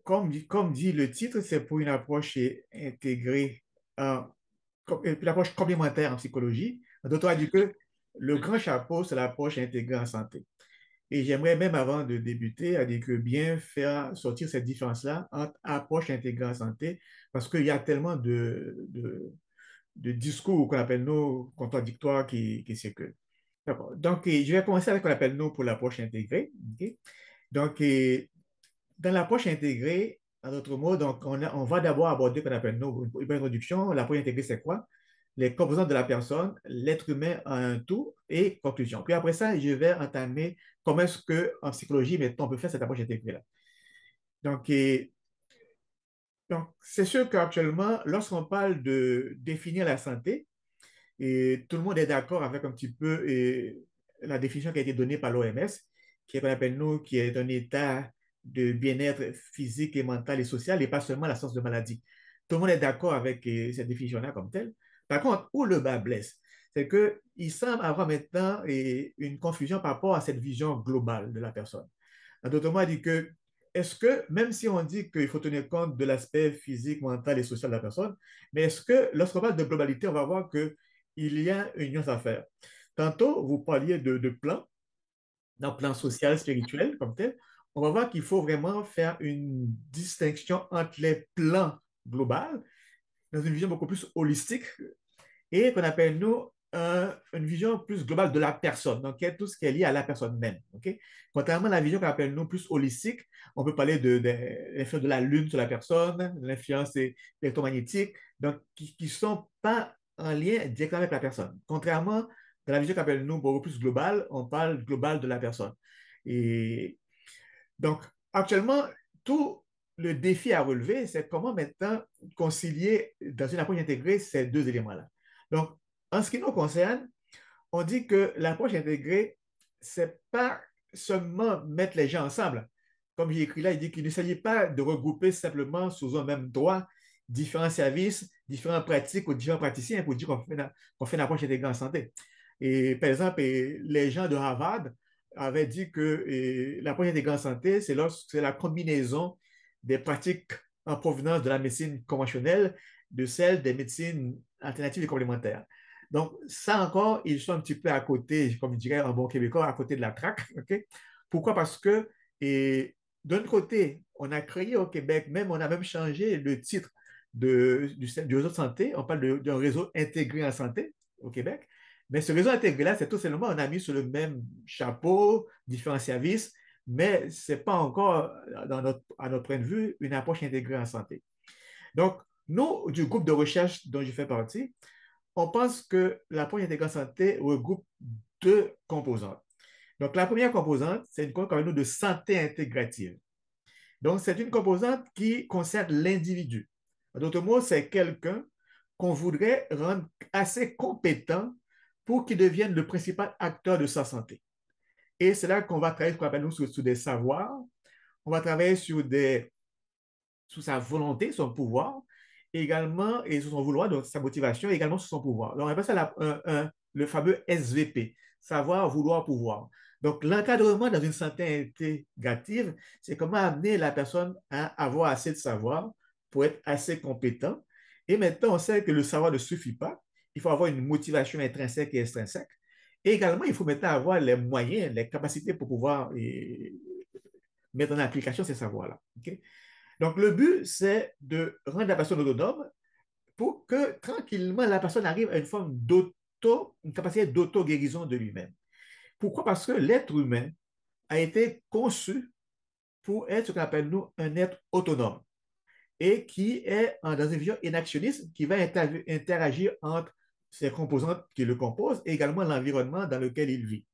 Speaker 1: Comme dit le titre, c'est pour une approche intégrée, une approche complémentaire en psychologie. D'autres a dit que le grand chapeau, c'est l'approche intégrée en santé. Et j'aimerais même, avant de débuter, à dire que bien faire sortir cette différence-là entre approche intégrée en santé, parce qu'il y a tellement de discours qu'on appelle nous contradictoires qui circulent. D'accord. Donc, je vais commencer avec ce qu'on appelle nous pour l'approche intégrée. OK? Donc, dans l'approche intégrée, en d'autres mots, donc on va d'abord aborder ce qu'on appelle nous une introduction. L'approche intégrée, c'est quoi? Les composantes de la personne, l'être humain en un tout et conclusion. Puis après ça, je vais entamer comment est-ce qu'en psychologie, on peut faire cette approche intégrée-là. Donc, c'est sûr qu'actuellement, lorsqu'on parle de définir la santé, et tout le monde est d'accord avec un petit peu la définition qui a été donnée par l'OMS, qui est qu'on appelle nous, qui est un état de bien-être physique et mental et social, et pas seulement l'absence de maladie. Tout le monde est d'accord avec cette définition-là comme telle. Par contre, où le bas blesse, c'est qu'il semble avoir maintenant une confusion par rapport à cette vision globale de la personne. En d'autres mots, il dit que est-ce que, même si on dit qu'il faut tenir compte de l'aspect physique, mental et social de la personne, mais est-ce que lorsqu'on parle de globalité, on va voir qu'il y a une nuance à faire. Tantôt, vous parliez de plan, dans le plan social, spirituel, comme tel. On va voir qu'il faut vraiment faire une distinction entre les plans globaux, dans une vision beaucoup plus holistique, et qu'on appelle, nous, une vision plus globale de la personne, donc tout ce qui est lié à la personne même. Okay? Contrairement à la vision qu'on appelle, nous, plus holistique, on peut parler de l'influence de la Lune sur la personne, de l'influence électromagnétique, donc qui ne sont pas en lien directement avec la personne. Contrairement dans la vision qu'on appelle, nous, beaucoup plus globale, on parle global de la personne. Et donc, actuellement, tout le défi à relever, c'est comment maintenant concilier dans une approche intégrée ces deux éléments-là. Donc, en ce qui nous concerne, on dit que l'approche intégrée, c'est pas seulement mettre les gens ensemble. Comme j'ai écrit là, il dit qu'il ne s'agit pas de regrouper simplement sous un même droit différents services, différentes pratiques ou différents praticiens pour dire qu'on fait une approche intégrée en santé. Et par exemple, les gens de Harvard avaient dit que l'approche intégrée en santé, c'est la combinaison des pratiques en provenance de la médecine conventionnelle de celles des médecines alternatives et complémentaires. Donc, ça encore, ils sont un petit peu à côté, comme je dirais en bon québécois, à côté de la traque. Okay? Pourquoi? Parce que, d'un côté, on a créé au Québec, même on a même changé le titre du réseau de santé. On parle d'un réseau intégré en santé au Québec. Mais ce réseau intégré-là, c'est tout simplement, on a mis sur le même chapeau différents services, mais ce n'est pas encore, à notre point de vue, une approche intégrée en santé. Donc, nous, du groupe de recherche dont je fais partie, on pense que l'approche intégrée en santé regroupe deux composantes. Donc, la première composante, c'est une composante de santé intégrative. Donc, c'est une composante qui concerne l'individu. En d'autres mots, c'est quelqu'un qu'on voudrait rendre assez compétent pour qu'il devienne le principal acteur de sa santé. Et c'est là qu'on va travailler ce qu'on appelle nous sur des savoirs. On va travailler sur sa volonté, son pouvoir, également, et sur son vouloir, donc sa motivation, et également sur son pouvoir. Donc, on appelle ça le fameux SVP, savoir, vouloir, pouvoir. Donc, l'encadrement dans une santé intégrative, c'est comment amener la personne à avoir assez de savoir pour être assez compétent. Et maintenant, on sait que le savoir ne suffit pas. Il faut avoir une motivation intrinsèque et extrinsèque. Et également, il faut maintenant avoir les moyens, les capacités pour pouvoir mettre en application ces savoirs-là. Okay? Donc, le but, c'est de rendre la personne autonome pour que tranquillement la personne arrive à une forme une capacité d'auto-guérison de lui-même. Pourquoi? Parce que l'être humain a été conçu pour être ce qu'on appelle, nous, un être autonome et qui est dans une vision inactionniste qui va interagir entre ses composantes qui le composent et également l'environnement dans lequel il vit.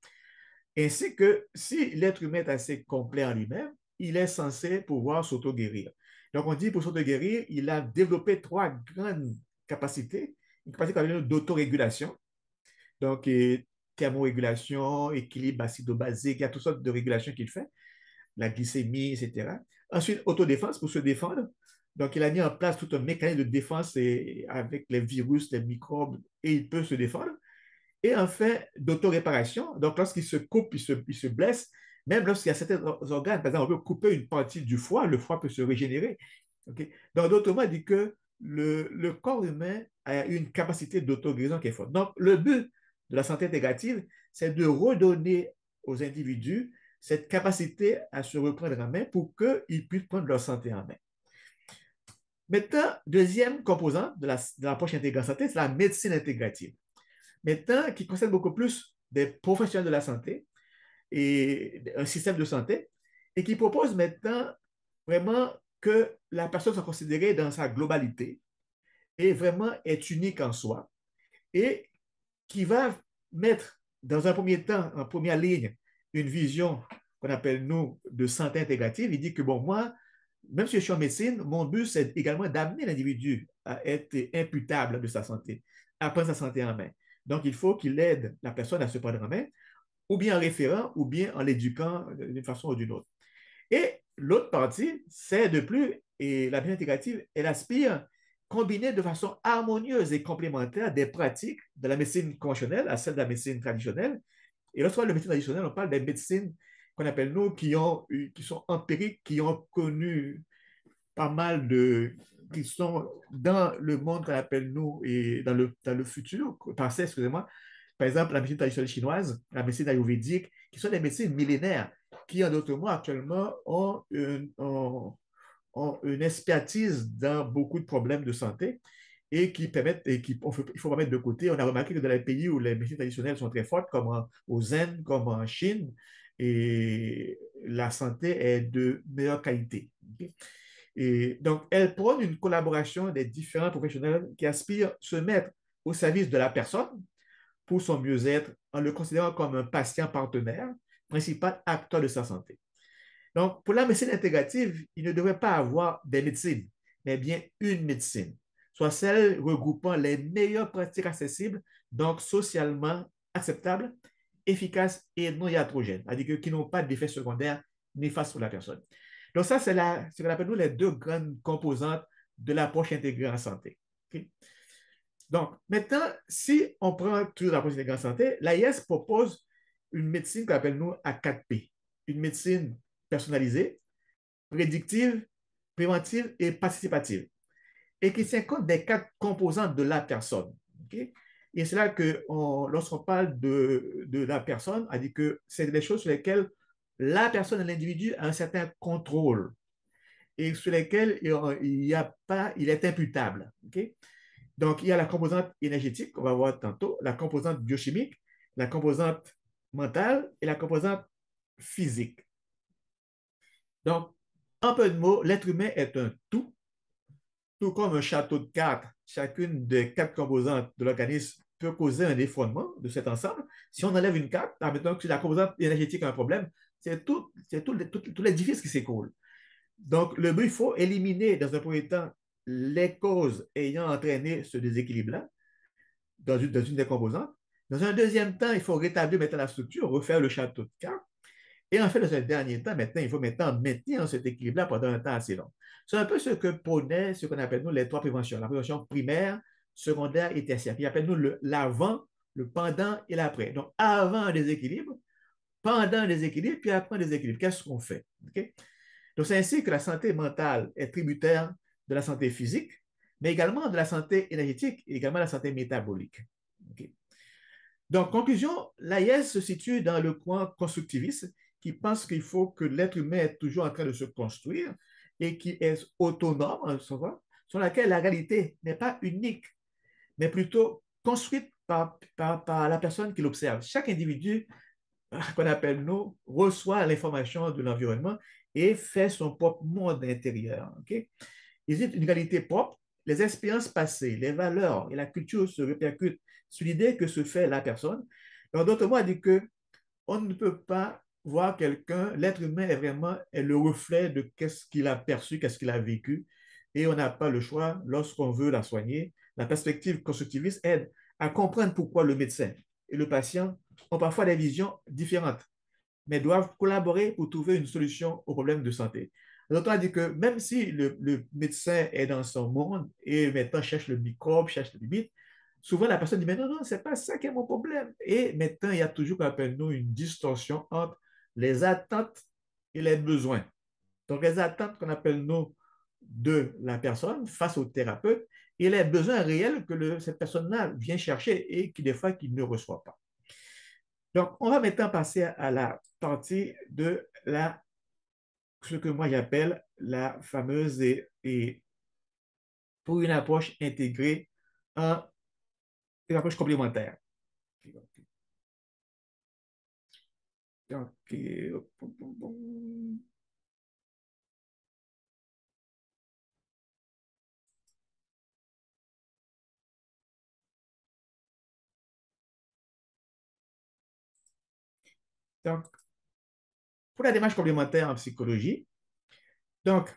Speaker 1: Ainsi que si l'être humain est assez complet en lui-même, il est censé pouvoir s'auto-guérir. Donc, on dit pour s'auto-guérir, il a développé trois grandes capacités. Une capacité d'autorégulation, donc thermorégulation, équilibre acido-basique, il y a toutes sortes de régulations qu'il fait, la glycémie, etc. Ensuite, autodéfense pour se défendre. Donc, il a mis en place tout un mécanisme de défense avec les virus, les microbes, et il peut se défendre. Et enfin, d'autoréparation. Donc, lorsqu'il se coupe, il se blesse, même lorsqu'il y a certains organes, par exemple, on peut couper une partie du foie, le foie peut se régénérer. Okay? Donc, d'autres mots, dit que le corps humain a une capacité d'auto-guérison qui est forte. Donc, le but de la santé intégrative, c'est de redonner aux individus cette capacité à se reprendre en main pour qu'ils puissent prendre leur santé en main. Maintenant, deuxième composante de l'approche intégrée en santé, c'est la médecine intégrative. Maintenant, qui concerne beaucoup plus des professionnels de la santé et un système de santé, et qui propose maintenant vraiment que la personne soit considérée dans sa globalité et vraiment est unique en soi, et qui va mettre dans un premier temps, en première ligne, une vision qu'on appelle, nous, de santé intégrative. Il dit que, bon, moi, même si je suis en médecine, mon but, c'est également d'amener l'individu à être imputable de sa santé, à prendre sa santé en main. Donc, il faut qu'il aide la personne à se prendre en main, ou bien en référant, ou bien en l'éduquant d'une façon ou d'une autre. Et l'autre partie, c'est de plus, et la vie intégrative, elle aspire combiner de façon harmonieuse et complémentaire des pratiques de la médecine conventionnelle à celle de la médecine traditionnelle. Et lorsqu'on parle de médecine traditionnelle, on parle des médecines qu'on appelle nous, qui sont empiriques, qui ont connu pas mal de, qui sont dans le monde qu'on appelle nous et dans le futur, passé, excusez-moi. Par exemple, la médecine traditionnelle chinoise, la médecine ayurvédique, qui sont des médecines millénaires, qui, en d'autres mots, actuellement, ont une expertise dans beaucoup de problèmes de santé et qui permettent, et qui, il faut pas mettre de côté. On a remarqué que dans les pays où les médecines traditionnelles sont très fortes, comme aux Indes, comme en Chine, et la santé est de meilleure qualité. Okay? Et donc, elle prône une collaboration des différents professionnels qui aspirent à se mettre au service de la personne pour son mieux-être en le considérant comme un patient partenaire, principal acteur de sa santé. Donc, pour la médecine intégrative, il ne devrait pas avoir des médecines, mais bien une médecine, soit celle regroupant les meilleures pratiques accessibles, donc socialement acceptables, efficaces et non iatrogènes, c'est-à-dire qui n'ont pas d'effets secondaires néfastes pour la personne. Donc, ça, c'est ce qu'on appelle nous les deux grandes composantes de l'approche intégrée en santé. Okay? Donc, maintenant, si on prend toujours l'approche intégrée en santé, l'AIS propose une médecine qu'on appelle nous à 4P. Une médecine personnalisée, prédictive, préventive et participative, et qui tient compte des quatre composantes de la personne. Okay? Et c'est là que lorsqu'on parle de la personne, on dit que c'est des choses sur lesquelles la personne, l'individu, a un certain contrôle et sur lesquelles il est imputable. Okay? Donc, il y a la composante énergétique, qu'on va voir tantôt, la composante biochimique, la composante mentale et la composante physique. Donc, en peu de mots, l'être humain est un tout comme un château de cartes. Chacune des quatre composantes de l'organisme peut causer un défondement de cet ensemble. Si on enlève une carte, admettons que la composante énergétique a un problème, c'est tout l'édifice qui s'écroule. Donc, le but, il faut éliminer dans un premier temps les causes ayant entraîné ce déséquilibre-là dans une des composantes. Dans un deuxième temps, il faut rétablir maintenant la structure, refaire le château de cartes. Et en fait, dans un dernier temps, maintenant, il faut maintenant maintenir cet équilibre-là pendant un temps assez long. C'est un peu ce que prônait ce qu'on appelle nous les trois préventions. La prévention primaire, secondaire et tertiaire. Qui appelle nous l'avant, le pendant et l'après. Donc, avant un déséquilibre, pendant un déséquilibre, puis après un déséquilibre. Qu'est-ce qu'on fait? Okay? Donc, c'est ainsi que la santé mentale est tributaire de la santé physique, mais également de la santé énergétique et également de la santé métabolique. Okay? Donc, conclusion, l'AIS se situe dans le coin constructiviste qui pense qu'il faut que l'être humain est toujours en train de se construire et qui est autonome, sur laquelle la réalité n'est pas unique, mais plutôt construite par la personne qui l'observe. Chaque individu, qu'on appelle nous, reçoit l'information de l'environnement et fait son propre monde intérieur. Okay? Il existe une réalité propre. Les expériences passées, les valeurs et la culture se répercutent sur l'idée que se fait la personne. Donc, d'autres mots, on dit que on ne peut pas voir quelqu'un, l'être humain est vraiment le reflet de qu'est-ce qu'il a perçu, qu'est-ce qu'il a vécu, et on n'a pas le choix lorsqu'on veut la soigner. La perspective constructiviste aide à comprendre pourquoi le médecin et le patient ont parfois des visions différentes, mais doivent collaborer pour trouver une solution aux problèmes de santé. L'auteur a dit que même si le médecin est dans son monde et maintenant cherche le microbe, cherche le limite, souvent la personne dit, mais non, non, c'est pas ça qui est mon problème. Et maintenant, il y a toujours, qu'on appelle nous, une distorsion entre les attentes et les besoins. Donc, les attentes qu'on appelle nous de la personne face au thérapeute et les besoins réels que cette personne-là vient chercher et qui, des fois, qu'il ne reçoit pas. Donc, on va maintenant passer à la partie de ce que moi j'appelle la fameuse et pour une approche intégrée, une approche complémentaire. Donc, donc, pour la démarche complémentaire en psychologie, donc,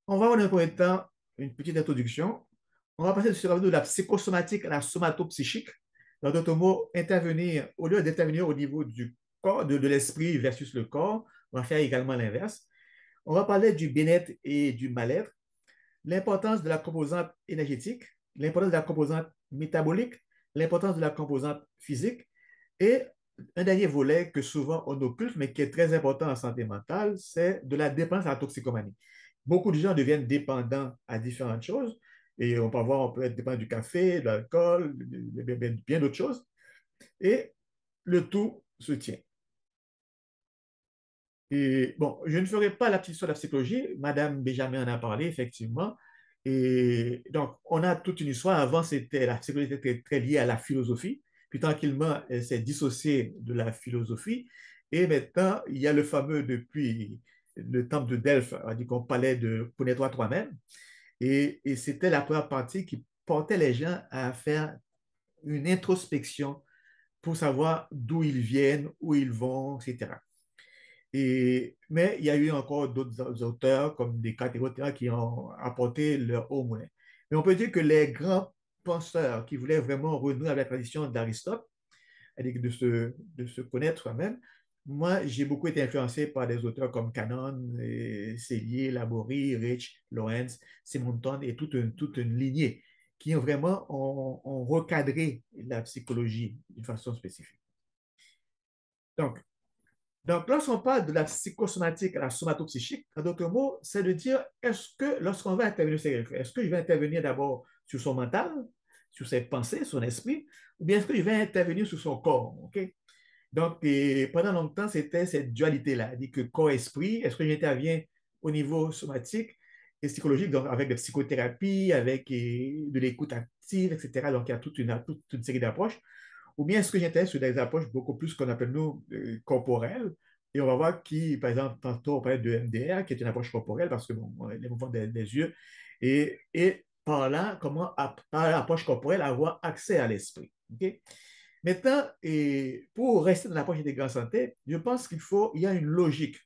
Speaker 1: on va avoir dans un premier temps une petite introduction. On va passer sur de la psychosomatique à la somatopsychique. Dans d'autres mots, intervenir, au lieu d'intervenir au niveau du corps, de l'esprit versus le corps, on va faire également l'inverse. On va parler du bien-être et du mal-être, l'importance de la composante énergétique, l'importance de la composante métabolique, l'importance de la composante physique et un dernier volet que souvent on occulte, mais qui est très important en santé mentale, c'est de la dépendance à la toxicomanie. Beaucoup de gens deviennent dépendants à différentes choses. Et on peut avoir, on peut être dépendant du café, de l'alcool, bien d'autres choses. Et le tout se tient. Et bon, je ne ferai pas la petite histoire de la psychologie. Madame Benjamin en a parlé, effectivement. Et donc, on a toute une histoire. Avant, c'était la psychologie était très liée à la philosophie. Puis tranquillement, elle s'est dissociée de la philosophie. Et maintenant, il y a le fameux, depuis le temple de Delphes, on dit qu'on parlait de connais-toi toi-même. Et c'était la première partie qui portait les gens à faire une introspection pour savoir d'où ils viennent, où ils vont, etc. Mais il y a eu encore d'autres auteurs, comme des catégories qui ont apporté leur au moins. Mais on peut dire que les grands penseurs qui voulaient vraiment renouer avec la tradition d'Aristote, de se connaître soi-même, moi, j'ai beaucoup été influencé par des auteurs comme Canon, Sellier, Laborie, Rich, Lawrence, Simonton et toute une lignée qui ont vraiment ont recadré la psychologie d'une façon spécifique. Donc, donc, lorsqu'on parle de la psychosomatique à la somatopsychique, en d'autres mots, c'est de dire, est-ce que lorsqu'on va intervenir sur quelqu'un, est-ce qu'il va intervenir d'abord sur son mental, sur ses pensées, son esprit, ou bien est-ce qu'il va intervenir sur son corps? Okay? Donc, pendant longtemps, c'était cette dualité-là, dit que corps-esprit, est-ce que j'interviens au niveau somatique et psychologique, donc avec des psychothérapies, avec de l'écoute active, etc. Donc, il y a toute une série d'approches. Ou bien est-ce que j'interviens sur des approches beaucoup plus qu'on appelle nous corporelles? Et on va voir qui, par exemple, tantôt on parlait de MDR, qui est une approche corporelle, parce que bon, les mouvements des yeux, et par là, comment, par l'approche corporelle, avoir accès à l'esprit. Okay? Maintenant, pour rester dans l'approche intégrale santé, je pense il y a une logique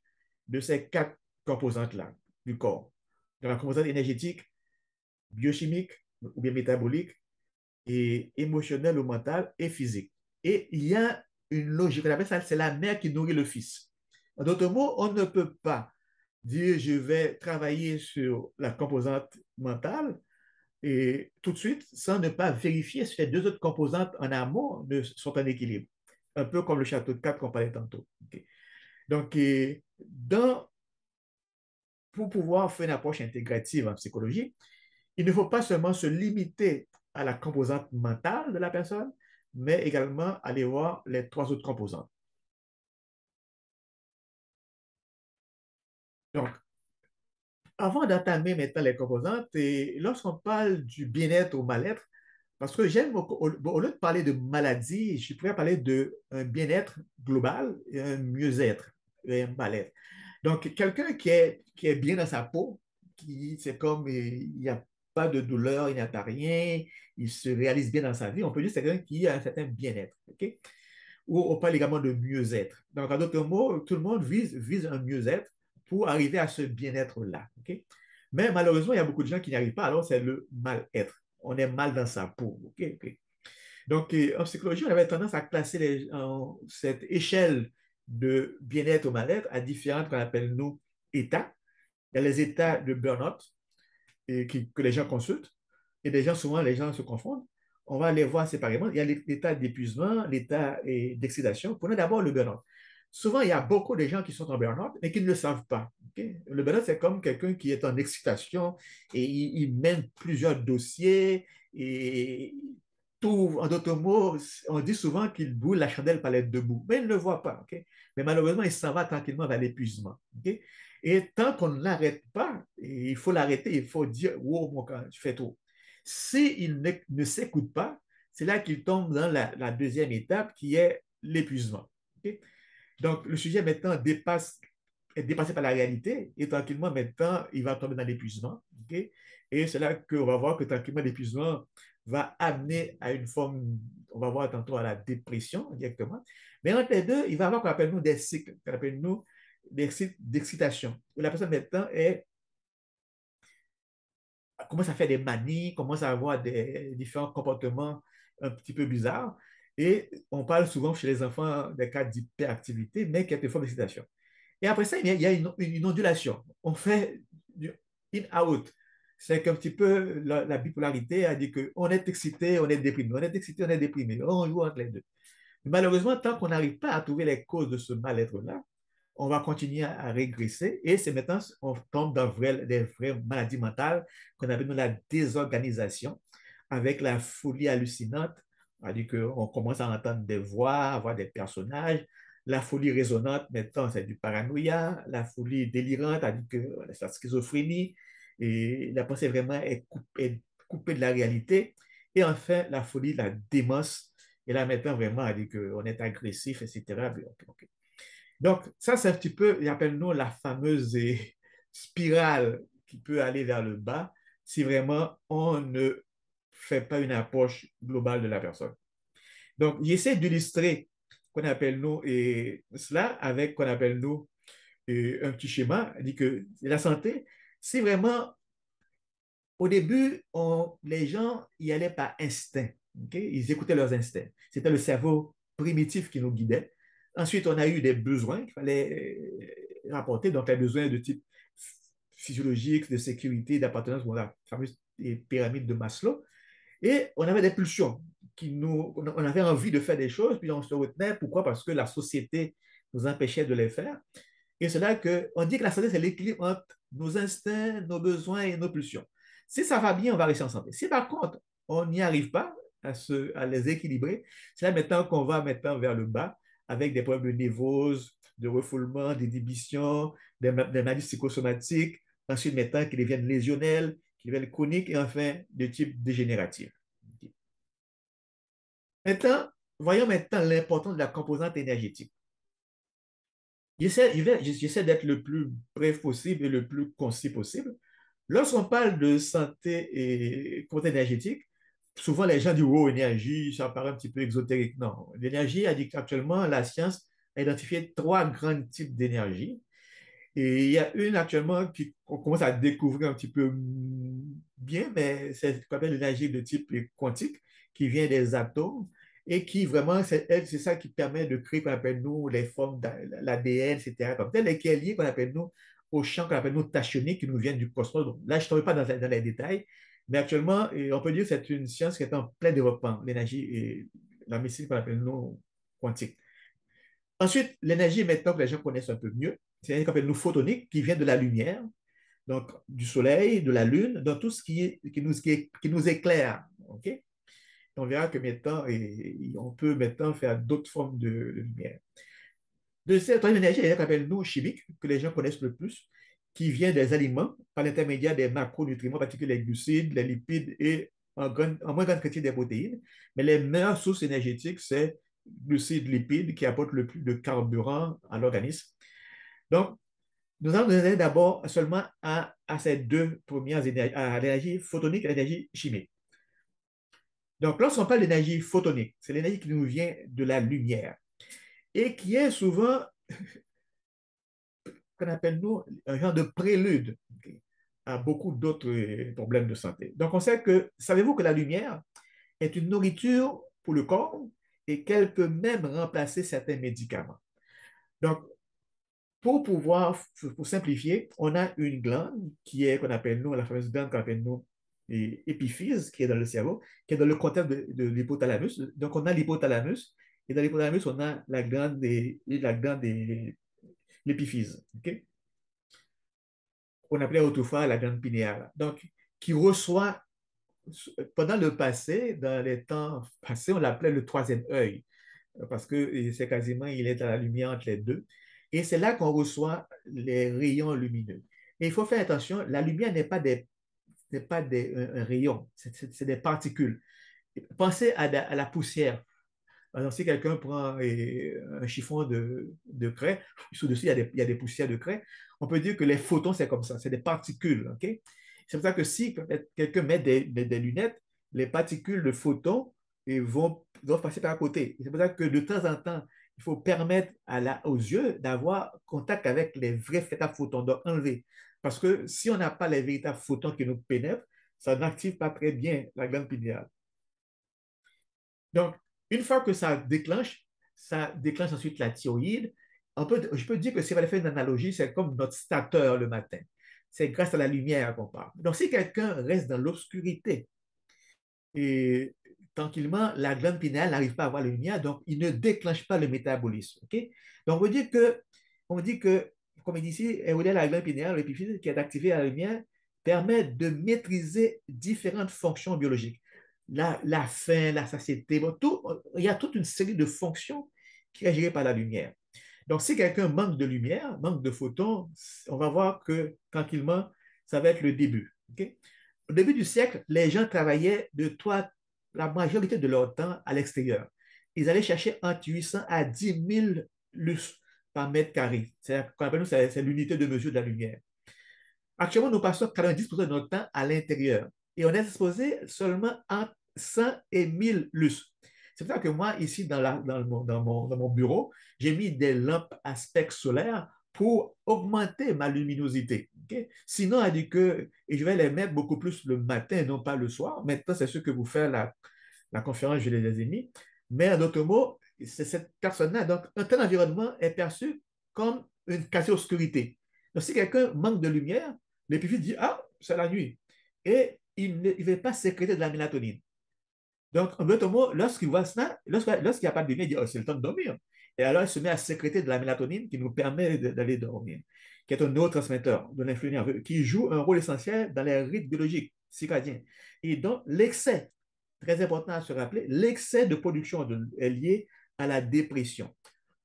Speaker 1: de ces quatre composantes-là du corps. Donc, la composante énergétique, biochimique ou bien métabolique, et émotionnelle ou mentale et physique. Et il y a une logique, on appelle ça, c'est la mère qui nourrit le fils. En d'autres mots, on ne peut pas dire je vais travailler sur la composante mentale et tout de suite sans ne pas vérifier si les deux autres composantes en amont sont en équilibre. Un peu comme le château de cartes qu'on parlait tantôt. Okay. Donc, pour pouvoir faire une approche intégrative en psychologie, il ne faut pas seulement se limiter à la composante mentale de la personne, mais également aller voir les trois autres composantes. Donc, avant d'entamer maintenant les composantes, et lorsqu'on parle du bien-être ou mal-être, parce que j'aime, au lieu de parler de maladie, je pourrais parler d'un bien-être global et un mieux-être et un mal-être. Donc, quelqu'un qui est bien dans sa peau, c'est comme il n'y a pas de douleur, il n'y a pas rien, il se réalise bien dans sa vie, on peut dire que c'est quelqu'un qui a un certain bien-être. Okay? Ou on parle également de mieux-être. Donc, en d'autres mots, tout le monde vise un mieux-être pour arriver à ce bien-être-là. Okay? Mais malheureusement, il y a beaucoup de gens qui n'y arrivent pas, alors c'est le mal-être. On est mal dans sa peau. Okay? Okay. Donc, en psychologie, on avait tendance à classer cette échelle de bien-être au mal-être à différentes qu'on appelle nous états. Il y a les états de burn-out que les gens consultent et souvent les gens se confondent. On va les voir séparément. Il y a l'état d'épuisement, l'état d'excitation. Prenons d'abord le burn-out. Souvent, il y a beaucoup de gens qui sont en burn-out, mais qui ne le savent pas. Okay? Le burn-out, c'est comme quelqu'un qui est en excitation et il mène plusieurs dossiers et tout, en d'autres mots, on dit souvent qu'il brûle la chandelle par les deux bouts, mais il ne le voit pas. Okay? Mais malheureusement, il s'en va tranquillement vers l'épuisement. Okay? Et tant qu'on ne l'arrête pas, il faut l'arrêter, il faut dire, wow, mon gars, tu fais trop. S'il ne s'écoute pas, c'est là qu'il tombe dans la deuxième étape qui est l'épuisement. Okay? Donc, le sujet maintenant est dépassé par la réalité et tranquillement maintenant, il va tomber dans l'épuisement. Okay? Et c'est là qu'on va voir que tranquillement, l'épuisement va amener à une forme, on va voir tantôt à la dépression directement. Mais entre les deux, il va y avoir qu'on appelle nous des cycles, qu'on appelle nous des cycles d'excitation, où la personne maintenant commence à faire des manies, commence à avoir des différents comportements un petit peu bizarres. Et on parle souvent chez les enfants des cas d'hyperactivité, mais qui est une forme d'excitation. Et après ça, il y a une ondulation. On fait du in-out. C'est qu'un petit peu la bipolarité a dit qu'on est excité, on est déprimé. On est excité, on est déprimé. On joue entre les deux. Malheureusement, tant qu'on n'arrive pas à trouver les causes de ce mal-être-là, on va continuer à régresser et c'est maintenant on tombe dans des vraies maladies mentales qu'on appelle la désorganisation avec la folie hallucinante, c'est-à-dire qu'on commence à entendre des voix, à voir des personnages, la folie résonante maintenant c'est du paranoïa, la folie délirante, c'est-à-dire que c'est la schizophrénie et la pensée vraiment est coupée de la réalité et enfin la folie, la démence et là maintenant vraiment, c'est-à-dire qu'on est agressif, etc. Donc, ça, c'est un petit peu, appelle-nous la fameuse spirale qui peut aller vers le bas si vraiment on ne fait pas une approche globale de la personne. Donc, j'essaie d'illustrer qu'on appelle nous et cela avec qu'on appelle nous un petit schéma, dit que la santé, si vraiment au début, les gens y allaient par instinct. Okay? Ils écoutaient leurs instincts. C'était le cerveau primitif qui nous guidait. Ensuite, on a eu des besoins qu'il fallait rapporter, donc les besoins de type physiologique, de sécurité, d'appartenance, bon, la fameuse pyramide de Maslow. Et on avait des pulsions on avait envie de faire des choses, puis on se retenait. Pourquoi? Parce que la société nous empêchait de les faire. Et c'est là qu'on dit que la santé, c'est l'équilibre entre nos instincts, nos besoins et nos pulsions. Si ça va bien, on va rester en santé. Si par contre, on n'y arrive pas à les équilibrer, c'est là maintenant qu'on va maintenant vers le bas avec des problèmes de névrose, de refoulement, d'inhibition, des maladies psychosomatiques, ensuite maintenant qui deviennent lésionnelles, qui deviennent chroniques et enfin de type dégénératif. Maintenant, voyons maintenant l'importance de la composante énergétique. J'essaie d'être le plus bref possible et le plus concis possible. Lorsqu'on parle de santé et composante énergétique, souvent les gens disent, oh, énergie, ça paraît un petit peu exotérique. Non, l'énergie, actuellement, la science a identifié trois grands types d'énergie. Et il y a une actuellement qu'on commence à découvrir un petit peu bien, mais c'est ce qu'on appelle l'énergie de type quantique qui vient des atomes et qui vraiment, c'est ça qui permet de créer qu'on appelle nous les formes de l'ADN, etc. Comme tel, et qui est lié qu'on appelle nous au champ qu'on appelle nous tachyonique qui nous vient du cosmos. Donc, là, je ne tombe pas dans les détails, mais actuellement, on peut dire que c'est une science qui est en plein développement, l'énergie et la médecine qu'on appelle nous quantique. Ensuite, l'énergie maintenant que les gens connaissent un peu mieux, c'est l'énergie qu'on appelle nous photonique qui vient de la lumière, donc du soleil, de la lune, donc tout ce qui nous éclaire. Okay? On verra que maintenant, on peut maintenant faire d'autres formes de lumière. De cette troisième énergie, il y a qu'on appelle nous chimique, que les gens connaissent le plus, qui vient des aliments par l'intermédiaire des macronutriments, en particulier les glucides, les lipides et en moins grande quantité des protéines. Mais les meilleures sources énergétiques, c'est glucides, lipides qui apportent le plus de carburant à l'organisme. Donc, nous allons nous donner d'abord seulement à ces deux premières énergies, à l'énergie photonique et l'énergie chimique. Donc, lorsqu'on parle d'énergie photonique, c'est l'énergie qui nous vient de la lumière et qui est souvent qu'on appelle nous un genre de prélude okay, à beaucoup d'autres problèmes de santé. Donc, on sait que, savez-vous que la lumière est une nourriture pour le corps et qu'elle peut même remplacer certains médicaments. Donc, pour simplifier, on a une glande qui est qu'on appelle nous, la fameuse glande qu'on appelle nous épiphyse, qui est dans le cerveau, qui est dans le contexte de l'hypothalamus. Donc, on a l'hypothalamus, et dans l'hypothalamus, on a la glande de l'épiphyse, okay? On appelait autrefois la glande pinéale. Donc, qui reçoit, pendant le passé, dans les temps passés, on l'appelait le troisième œil, parce que c'est quasiment, il est à la lumière entre les deux. Et c'est là qu'on reçoit les rayons lumineux. Et il faut faire attention, la lumière n'est pas un rayon, c'est des particules. Pensez à la poussière. Par exemple, si quelqu'un prend un chiffon de craie, sous-dessus, il y a des poussières de craie, on peut dire que les photons, c'est comme ça, c'est des particules. Okay? C'est pour ça que si quelqu'un met des lunettes, les particules de photons vont passer par à côté. C'est pour ça que de temps en temps, il faut permettre aux yeux d'avoir contact avec les vrais véritables photons, donc enlever. Parce que si on n'a pas les véritables photons qui nous pénètrent, ça n'active pas très bien la glande pinéale. Donc, une fois que ça déclenche ensuite la thyroïde. Je peux dire que si on va faire une analogie, c'est comme notre stateur le matin. C'est grâce à la lumière qu'on parle. Donc, si quelqu'un reste dans l'obscurité et tranquillement, la glande pinéale n'arrive pas à avoir la lumière, donc il ne déclenche pas le métabolisme. Okay? Donc, on dit que, comme il dit ici, la glande pinéale, l'épiphyse qui est activée à la lumière, permet de maîtriser différentes fonctions biologiques. La faim, la satiété, bon, il y a toute une série de fonctions qui est gérée par la lumière. Donc, si quelqu'un manque de lumière, manque de photons, on va voir que tranquillement, ça va être le début. Okay? Au début du siècle, les gens travaillaient la majorité de leur temps à l'extérieur. Ils allaient chercher entre 800 à 10 000 lustres par mètre carré. C'est l'unité de mesure de la lumière. Actuellement, nous passons 90% de notre temps à l'intérieur et on est exposé seulement entre 100 et 1000 lustres. C'est pour ça que moi, ici, dans mon bureau, j'ai mis des lampes à spectre solaire pour augmenter ma luminosité. Okay? Sinon, elle dit que et je vais les mettre beaucoup plus le matin, non pas le soir. Maintenant, c'est ce que vous faites la conférence, je les ai mis. Mais en d'autres mots, c'est cette personne-là. Donc, un tel environnement est perçu comme une quasi-obscurité. Donc, si quelqu'un manque de lumière, l'épiphyse dit, ah, c'est la nuit. Et il ne va pas sécréter de la mélatonine. Donc, en d'autres mots, lorsqu'il voit ça, lorsqu'il n'y a pas de lumière, il dit, oh, c'est le temps de dormir. Et alors, il se met à sécréter de la mélatonine qui nous permet d'aller dormir, qui est un neurotransmetteur de l'influx nerveux, qui joue un rôle essentiel dans les rythmes biologiques circadiens. Et donc, l'excès, très important à se rappeler, l'excès de production est lié à la dépression.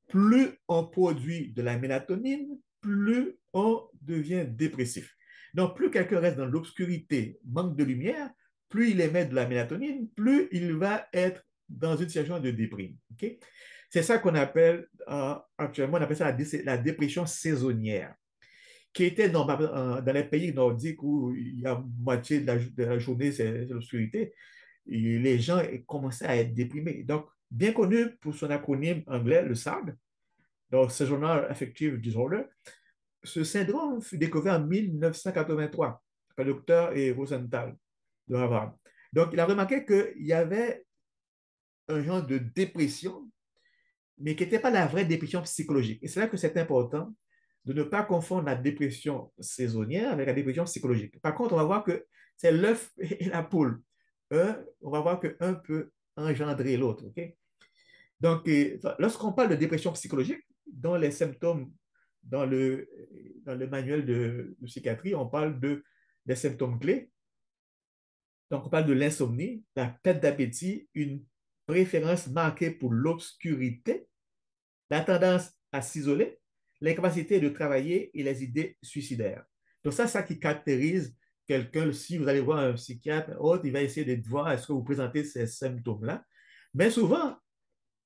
Speaker 1: Plus on produit de la mélatonine, plus on devient dépressif. Donc, plus quelqu'un reste dans l'obscurité, manque de lumière, plus il émet de la mélatonine, plus il va être dans une situation de déprime. Okay? C'est ça qu'on appelle, actuellement, on appelle ça la dépression saisonnière, qui était dans les pays nordiques où il y a moitié de la journée, c'est l'obscurité, et les gens commençaient à être déprimés. Donc, bien connu pour son acronyme anglais, le SAD, donc Seasonal Affective Disorder. Ce syndrome fut découvert en 1983 par le docteur Rosenthal de Harvard. Donc, il a remarqué qu'il y avait un genre de dépression, mais qui n'était pas la vraie dépression psychologique. Et c'est là que c'est important de ne pas confondre la dépression saisonnière avec la dépression psychologique. Par contre, on va voir que c'est l'œuf et la poule. On va voir qu'un peut engendrer l'autre. Okay? Donc, lorsqu'on parle de dépression psychologique, dans les symptômes, dans le manuel de psychiatrie, on parle des symptômes clés. Donc, on parle de l'insomnie, la perte d'appétit, une préférence marquée pour l'obscurité, la tendance à s'isoler, l'incapacité de travailler et les idées suicidaires. Donc, ça qui caractérise quelqu'un. Si vous allez voir un psychiatre, il va essayer de voir est-ce que vous présentez ces symptômes-là. Mais souvent,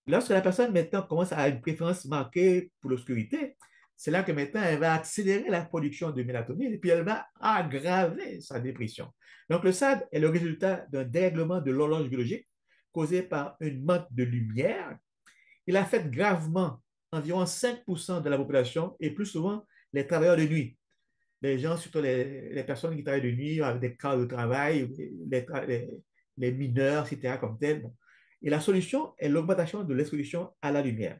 Speaker 1: lorsque la personne maintenant commence à avoir une préférence marquée pour l'obscurité, c'est là que maintenant elle va accélérer la production de mélatonine et puis elle va aggraver sa dépression. Donc le SAD est le résultat d'un dérèglement de l'horloge biologique causé par une manque de lumière. Il affecte gravement environ 5% de la population et plus souvent les travailleurs de nuit. Les gens, surtout les personnes qui travaillent de nuit avec des cas de travail, les mineurs, etc. comme tel. Bon. Et la solution est l'augmentation de l'exposition à la lumière.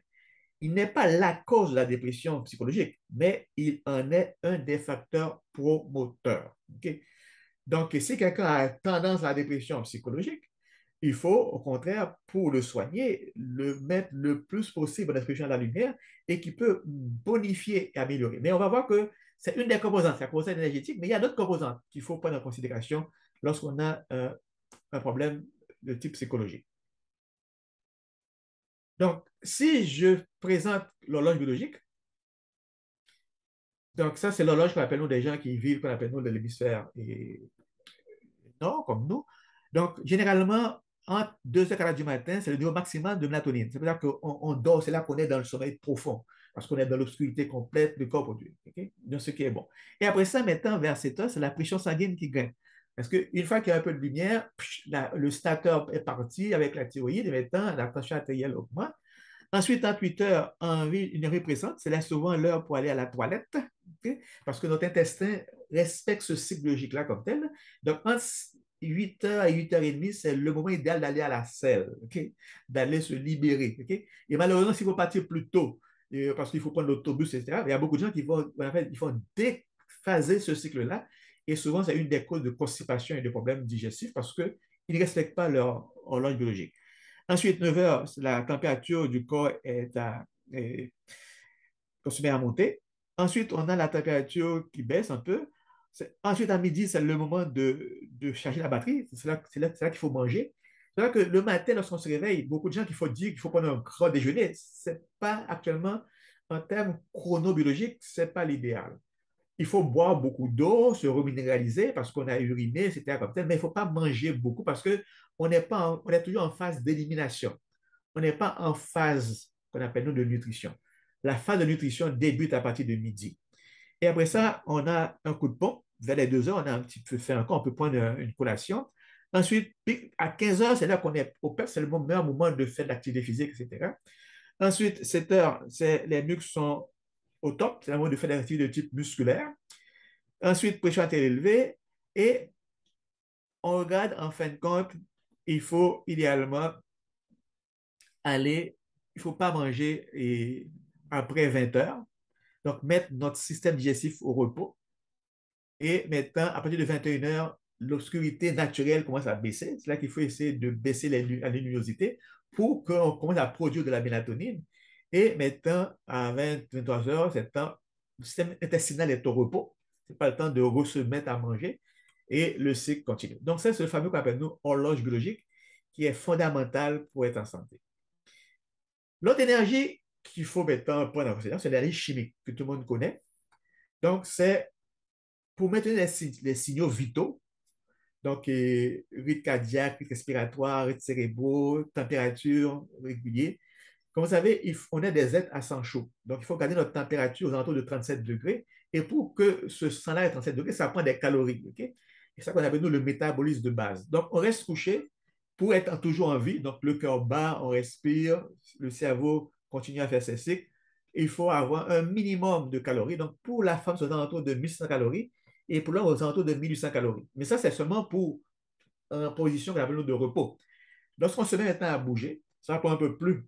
Speaker 1: Il n'est pas la cause de la dépression psychologique, mais il en est un des facteurs promoteurs. Okay? Donc, si quelqu'un a tendance à la dépression psychologique, il faut, au contraire, pour le soigner, le mettre le plus possible en exposition à la lumière et qui peut bonifier et améliorer. Mais on va voir que c'est une des composantes, c'est la composante énergétique, mais il y a d'autres composantes qu'il faut prendre en considération lorsqu'on a un problème de type psychologique. Donc, si je présente l'horloge biologique, donc ça, c'est l'horloge qu'on appelle nous des gens qui vivent, qu'on appelle nous de l'hémisphère nord, comme nous. Donc, généralement, entre 2h et 4h du matin, c'est le niveau maximal de mélatonine. C'est pour ça qu'on dort, c'est là qu'on est dans le sommeil profond, parce qu'on est dans l'obscurité complète du corps produit. Okay? Donc, ce qui est bon. Et après ça, maintenant, vers 7h, c'est la pression sanguine qui grimpe. Parce qu'une fois qu'il y a un peu de lumière, le starter est parti avec la thyroïde, et maintenant, la tension artérielle augmente. Ensuite, entre 8 heures, une envie présente, c'est là souvent l'heure pour aller à la toilette, okay? Parce que notre intestin respecte ce cycle biologique-là comme tel. Donc, entre 8h et 8h30, c'est le moment idéal d'aller à la selle, okay? D'aller se libérer. Okay? Et malheureusement, s'il faut partir plus tôt, parce qu'il faut prendre l'autobus, etc., il y a beaucoup de gens qui vont, en fait, ils font déphaser ce cycle-là. Et souvent, c'est une des causes de constipation et de problèmes digestifs parce que Ils ne respectent pas leur horloge biologique. Ensuite, 9 heures, la température du corps est qu'on se met à monter. Ensuite, on a la température qui baisse un peu. Ensuite, à midi, c'est le moment de charger la batterie. C'est là qu'il faut manger. C'est là que le matin, lorsqu'on se réveille, beaucoup de gens qu'il faut dire qu'il faut prendre un grand déjeuner. Ce n'est pas actuellement, en termes chronobiologiques, ce n'est pas l'idéal. Il faut boire beaucoup d'eau, se reminéraliser parce qu'on a uriné, etc. Comme tel, mais il ne faut pas manger beaucoup parce qu'on n'est pas on est toujours en phase d'élimination. On n'est pas en phase qu'on appelle nous de nutrition. La phase de nutrition débute à partir de midi. Et après ça, on a un coup de pompe. Vers les 2 heures, on a un petit peu fait encore, on peut prendre une collation. Ensuite, à 15 heures, c'est là qu'on est au PEP, c'est le meilleur moment de faire de l'activité physique, etc. Ensuite, 7 heures, les muscles sont au top, c'est le moment de faire des activités de type musculaire. Ensuite, pression artérielle élevée. Et on regarde, en fin de compte, il faut idéalement aller, il ne faut pas manger après 20 heures. Donc, mettre notre système digestif au repos. Et maintenant, à partir de 21 heures, l'obscurité naturelle commence à baisser. C'est là qu'il faut essayer de baisser la luminosité pour qu'on commence à produire de la mélatonine. Et maintenant, à 23 heures, c'est temps, le système intestinal est au repos. Ce n'est pas le temps de se mettre à manger et le cycle continue. Donc, ça, c'est le fameux qu'on appelle nous horloge biologique qui est fondamental pour être en santé. L'autre énergie qu'il faut maintenant prendre en considération, c'est l'énergie chimique que tout le monde connaît. Donc, c'est pour maintenir les signaux vitaux, donc rythme cardiaque, rythme respiratoire, rythme cérébraux, température régulier. Comme vous savez, on est des êtres à sang chaud. Donc, il faut garder notre température aux alentours de 37 degrés. Et pour que ce sang-là ait 37 degrés, ça prend des calories. Okay? C'est ça qu'on appelle nous le métabolisme de base. Donc, on reste couché pour être toujours en vie. Donc, le cœur bat, on respire, le cerveau continue à faire ses cycles. Il faut avoir un minimum de calories. Donc, pour la femme, c'est aux alentours de 1100 calories et pour l'homme, aux alentours de 1800 calories. Mais ça, c'est seulement pour une position qu'on appelle de repos. Lorsqu'on se met maintenant à bouger, ça prend un peu plus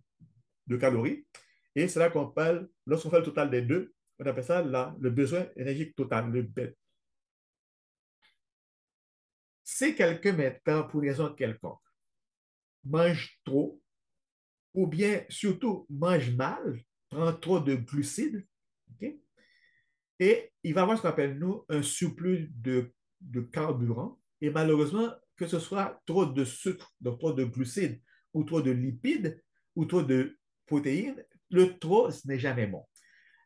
Speaker 1: de calories. Et c'est là qu'on parle, lorsqu'on fait le total des deux, on appelle ça le besoin énergique total, le BET. Si quelqu'un maintenant, pour une raison quelconque, mange trop, ou bien surtout mange mal, prend trop de glucides, okay? Et il va avoir ce qu'on appelle nous un surplus de carburant. Et malheureusement, que ce soit trop de sucre, donc trop de glucides, ou trop de lipides, ou trop de protéines, le trop, ce n'est jamais bon.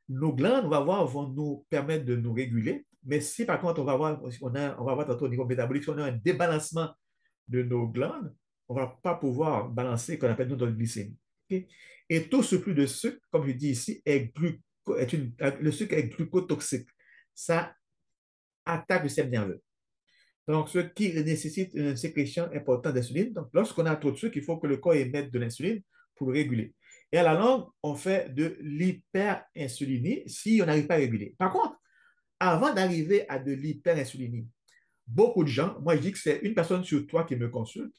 Speaker 1: Nos glandes, on va voir, vont nous permettre de nous réguler. Mais si par contre, on va voir tantôt au niveau métabolique, si on a un débalancement de nos glandes, on ne va pas pouvoir balancer ce qu'on appelle notre glycémie. Okay? Et tout surplus de sucre, comme je dis ici, le sucre est glucotoxique. Ça attaque le système nerveux. Donc, ce qui nécessite une sécrétion importante d'insuline. Donc, lorsqu'on a trop de sucre, il faut que le corps émette de l'insuline pour le réguler. Et à la longue, on fait de l'hyperinsulinie si on n'arrive pas à réguler. Par contre, avant d'arriver à de l'hyperinsulinie, beaucoup de gens, moi je dis que c'est une personne sur trois qui me consulte,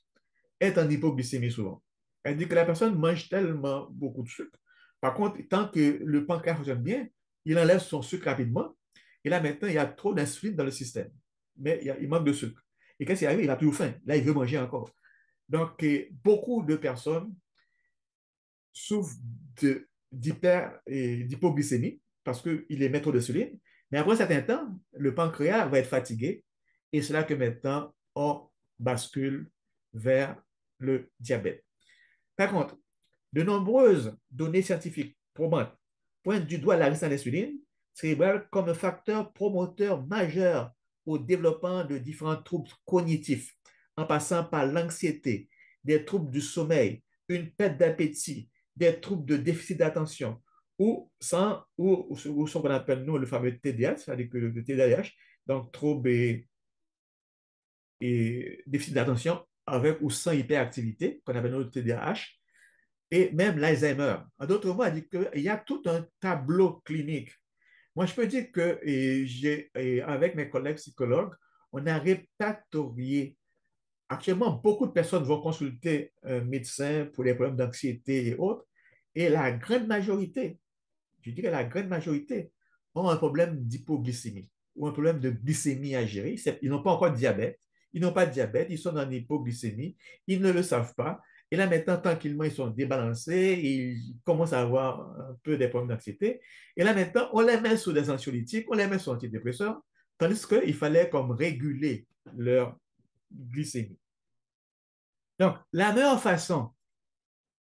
Speaker 1: est en hypoglycémie souvent. Elle dit que la personne mange tellement beaucoup de sucre. Par contre, tant que le pancréas fonctionne bien, il enlève son sucre rapidement. Et là, maintenant, il y a trop d'insuline dans le système. Mais il manque de sucre. Et qu'est-ce qui arrive? Il a toujours faim. Là, il veut manger encore. Donc, beaucoup de personnes souffrent d'hypoglycémie parce qu'il émet trop d'insuline. Mais après un certain temps, le pancréas va être fatigué. Et c'est là que maintenant, on bascule vers le diabète. Par contre, de nombreuses données scientifiques probantes pointent du doigt la résistance à l'insuline cérébrale comme un facteur promoteur majeur au développement de différents troubles cognitifs, en passant par l'anxiété, des troubles du sommeil, une perte d'appétit, des troubles de déficit d'attention, ou ce qu'on appelle nous le fameux TDAH, c'est-à-dire que le TDAH, donc trouble et déficit d'attention avec ou sans hyperactivité, qu'on appelle nous le TDAH, et même l'Alzheimer. En d'autres mots, elle dit qu'il y a tout un tableau clinique. Moi, je peux dire que avec mes collègues psychologues, on a répertorié. Actuellement, beaucoup de personnes vont consulter un médecin pour les problèmes d'anxiété et autres. Et la grande majorité, je dirais la grande majorité, ont un problème d'hypoglycémie ou un problème de glycémie à gérer. Ils n'ont pas encore de diabète, ils n'ont pas de diabète, ils sont en hypoglycémie, ils ne le savent pas. Et là, maintenant, tranquillement, ils sont débalancés, ils commencent à avoir un peu des problèmes d'anxiété. Et là, maintenant, on les met sous des anxiolytiques, on les met sous antidépresseurs, tandis qu'il fallait comme réguler leur glycémie. Donc, la meilleure façon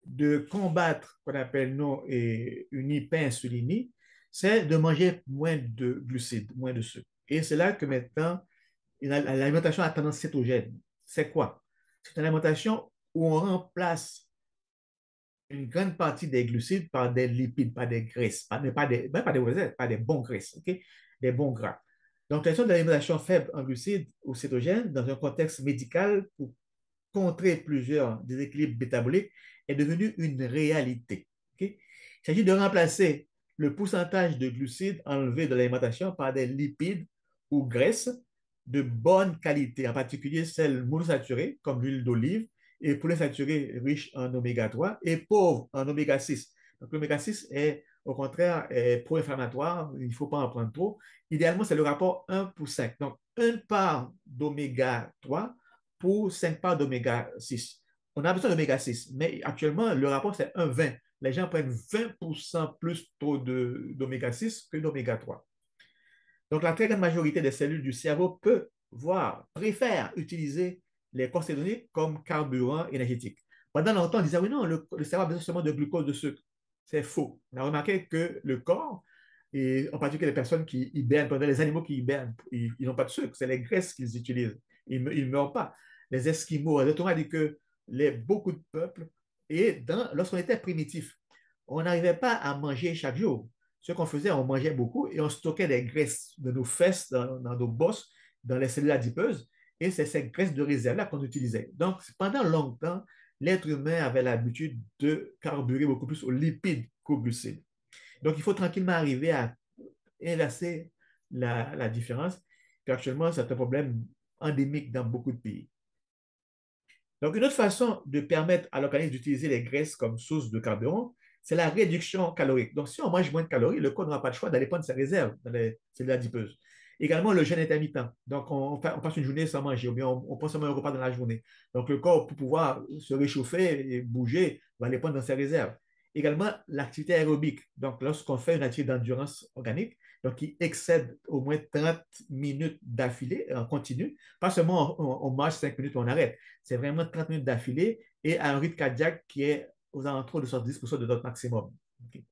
Speaker 1: de combattre ce qu'on appelle nous, une hyperinsulinie, c'est de manger moins de glucides, moins de sucre. Et c'est là que maintenant, l'alimentation à tendance cétogène. C'est quoi? C'est une alimentation où on remplace une grande partie des glucides par des lipides, par des graisses, mais pas des, même pas des recettes, pas des bons graisses, okay? Des bons gras. Donc, la question de l'alimentation faible en glucides ou cétogène dans un contexte médical pour contrer plusieurs déséquilibres métaboliques est devenue une réalité. Okay? Il s'agit de remplacer le pourcentage de glucides enlevés de l'alimentation par des lipides ou graisses de bonne qualité, en particulier celles monosaturées, comme l'huile d'olive, et polyinsaturées riches en oméga 3 et pauvres en oméga 6. Donc, l'oméga 6 est, au contraire, pro-inflammatoire, il ne faut pas en prendre trop. Idéalement, c'est le rapport 1 pour 5. Donc, une part d'oméga 3 pour 5 parts d'oméga 6. On a besoin d'oméga 6, mais actuellement, le rapport, c'est 1,20. Les gens prennent 20% plus tôt d'oméga 6 que d'oméga 3. Donc, la très grande majorité des cellules du cerveau peut, voire préfère utiliser les cortisoniques comme carburant énergétique. Pendant longtemps, on disait, oui, non, le cerveau a besoin seulement de glucose, de sucre. C'est faux. On a remarqué que le corps, et en particulier les personnes qui hibernent, pendant les animaux qui hibernent, ils n'ont pas de sucre, c'est les graisses qu'ils utilisent. Ils ne meurent pas. Les Esquimaux, les Automates dit que beaucoup de peuples, et lorsqu'on était primitif, on n'arrivait pas à manger chaque jour. Ce qu'on faisait, on mangeait beaucoup et on stockait des graisses de nos fesses, dans nos bosses, dans les cellules adipeuses. Et c'est ces graisses de réserve-là qu'on utilisait. Donc, pendant longtemps, l'être humain avait l'habitude de carburer beaucoup plus aux lipides qu'aux glucides. Donc, il faut tranquillement arriver à inverser la différence. Puis actuellement, c'est un problème endémique dans beaucoup de pays. Donc, une autre façon de permettre à l'organisme d'utiliser les graisses comme source de carburant, c'est la réduction calorique. Donc, si on mange moins de calories, le corps n'aura pas le choix d'aller prendre ses réserves dans les cellules adipeuses. Également, le jeûne intermittent. Donc, on passe une journée sans manger ou bien on prend seulement un repas dans la journée. Donc, le corps, pour pouvoir se réchauffer et bouger, va aller prendre dans ses réserves. Également, l'activité aérobique. Donc, lorsqu'on fait une activité d'endurance organique, donc qui excède au moins 30 minutes d'affilée en continu, pas seulement on marche 5 minutes et on arrête. C'est vraiment 30 minutes d'affilée et à un rythme cardiaque qui est aux alentours de 70% de notre maximum. Okay.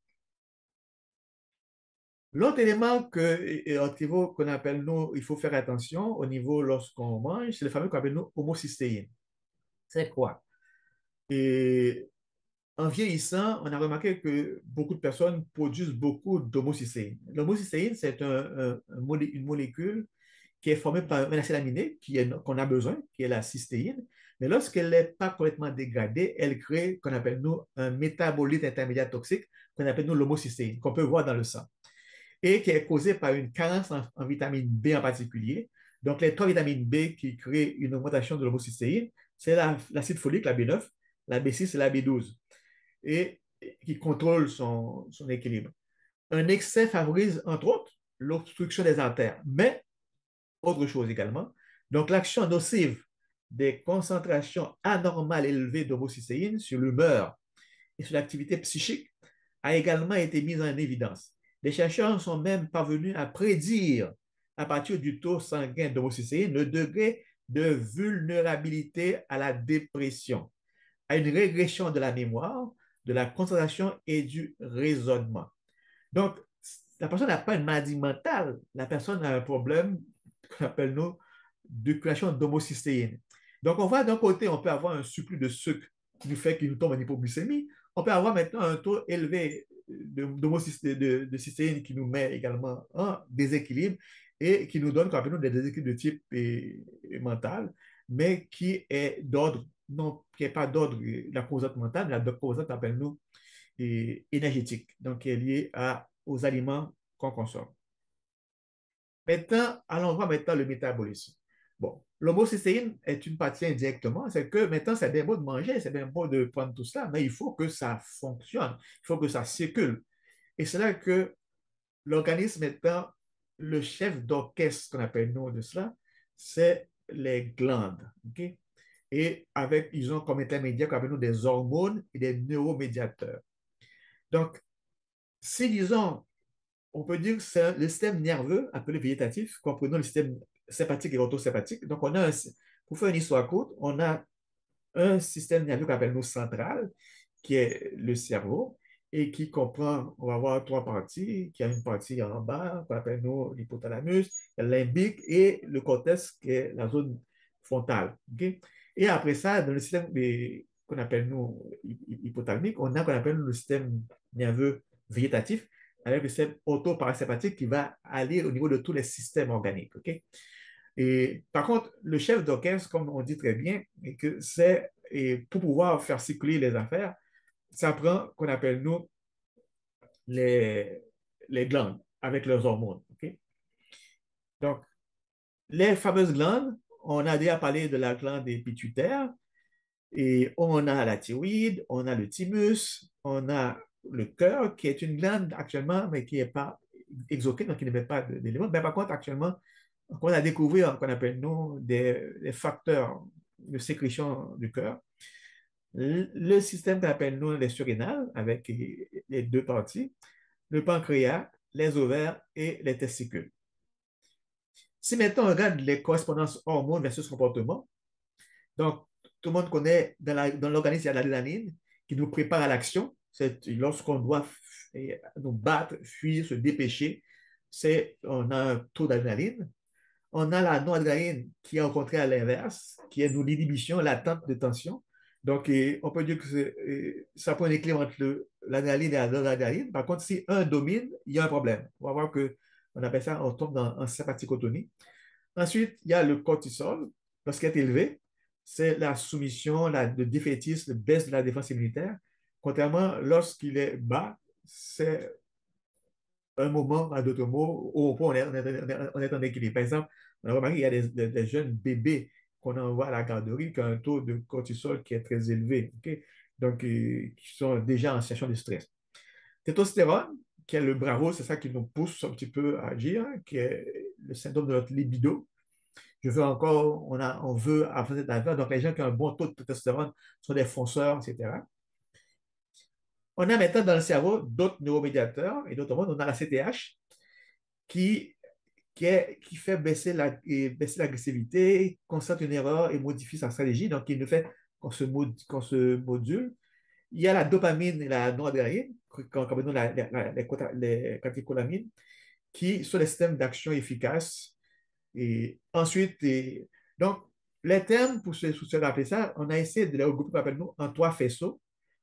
Speaker 1: L'autre élément qu'on appelle nous, il faut faire attention au niveau lorsqu'on mange, c'est le fameux qu'on appelle nous homocystéine. C'est quoi? Et en vieillissant, on a remarqué que beaucoup de personnes produisent beaucoup d'homocystéine. L'homocystéine, c'est une molécule qui est formée par un acide aminé qu'on a besoin, qui est la cystéine. Mais lorsqu'elle n'est pas complètement dégradée, elle crée qu'on appelle nous un métabolite intermédiaire toxique, qu'on appelle nous l'homocystéine, qu'on peut voir dans le sang, et qui est causée par une carence en vitamine B en particulier. Donc, les trois vitamines B qui créent une augmentation de l'homocystéine, c'est l'acide folique, la B9, la B6 et la B12, et qui contrôle son équilibre. Un excès favorise, entre autres, l'obstruction des artères, mais autre chose également. Donc, l'action nocive des concentrations anormales élevées d'homocystéine sur l'humeur et sur l'activité psychique a également été mise en évidence. Les chercheurs sont même parvenus à prédire, à partir du taux sanguin d'homocystéine, le degré de vulnérabilité à la dépression, à une régression de la mémoire, de la concentration et du raisonnement. Donc, la personne n'a pas une maladie mentale, la personne a un problème qu'on appelle nous de création d'homocystéine. Donc, on voit d'un côté, on peut avoir un surplus de sucre du fait qu'il nous tombe en hypoglycémie. On peut avoir maintenant un taux élevé de cystéine qui nous met également en déséquilibre et qui nous donne, qu'on appelle nous, des déséquilibres de type mental, mais qui est d'ordre, non, qui n'est pas d'ordre la composante mentale, mais la composante, appelle nous, énergétique, donc qui est liée aux aliments qu'on consomme. Maintenant, allons voir maintenant le métabolisme. Bon, l'homocystéine est une partie indirectement, c'est que maintenant, c'est bien beau de manger, c'est bien beau de prendre tout ça, mais il faut que ça fonctionne, il faut que ça circule. Et c'est là que l'organisme étant le chef d'orchestre, qu'on appelle nous de cela, c'est les glandes. OK? Et avec, ils ont comme intermédiaire qu'on appelle nous des hormones et des neuromédiateurs. Donc, si disons, on peut dire que c'est le système nerveux appelé végétatif, comprenons le système sympathique et orthosympathique. Donc, pour faire une histoire courte, on a un système nerveux qu'on appelle nous central, qui est le cerveau, et qui comprend, on va avoir trois parties, qui a une partie en bas, qu'on appelle nous l'hypothalamus, le limbique et le cortex, qui est la zone frontale. Okay? Et après ça, dans le système qu'on appelle nous hypothalamique, on a qu'on appelle le système nerveux végétatif, avec le système autoparasympathique qui va aller au niveau de tous les systèmes organiques. Okay? Et par contre, le chef d'orchestre, comme on dit très bien, et que c'est et pour pouvoir faire circuler les affaires, ça prend qu'on appelle nous les, les glandes avec leurs hormones. Okay? Donc, les fameuses glandes, on a déjà parlé de la glande des pituitaires, et on a la thyroïde, on a le thymus, on a le cœur, qui est une glande actuellement, mais qui n'est pas exocrine, donc qui ne met pas d'éléments. Mais par contre, actuellement, on a découvert qu'on appelle nous des facteurs de sécrétion du cœur. Le système qu'on appelle nous les surrénales, avec les deux parties, le pancréas, les ovaires et les testicules. Si maintenant on regarde les correspondances hormones versus comportement, donc tout le monde connaît dans l'organisme, il y a l'adrénaline qui nous prépare à l'action. C'est lorsqu'on doit nous battre, fuir, se dépêcher, on a un taux d'adrénaline. On a la noradrénaline qui est au contraire à l'inverse, qui est l'inhibition, l'attente de tension. Donc, on peut dire que ça peut un équilibre entre l'adrénaline et la noradrénaline. Par contre, si un domine, il y a un problème. On va voir que on appelle ça, on tombe en sympathicotonie. Ensuite, il y a le cortisol. Lorsqu'il est élevé, c'est la soumission, le défaitisme, la baisse de la défense immunitaire. Contrairement, lorsqu'il est bas, c'est un moment, à d'autres mots, où on est en équilibre. Par exemple, on a remarqué qu'il y a des jeunes bébés qu'on envoie à la garderie qui ont un taux de cortisol qui est très élevé, okay? Donc, qui sont déjà en situation de stress. Testostérone, qui est le bravo, c'est ça qui nous pousse un petit peu à agir, hein, qui est le syndrome de notre libido. Je veux encore, on veut avancer cette affaire. Donc, les gens qui ont un bon taux de testostérone sont des fonceurs, etc. On a maintenant dans le cerveau d'autres neuromédiateurs, et notamment on a la CTH qui, qui fait baisser l'agressivité, constate une erreur et modifie sa stratégie, donc il ne fait qu'on se module. Il y a la dopamine et la noradrénaline, comme les catécholamines, qui sont des systèmes d'action efficaces. Et ensuite, donc, les termes, pour se rappeler ça, on a essayé de les regrouper, rappelle nous, en trois faisceaux.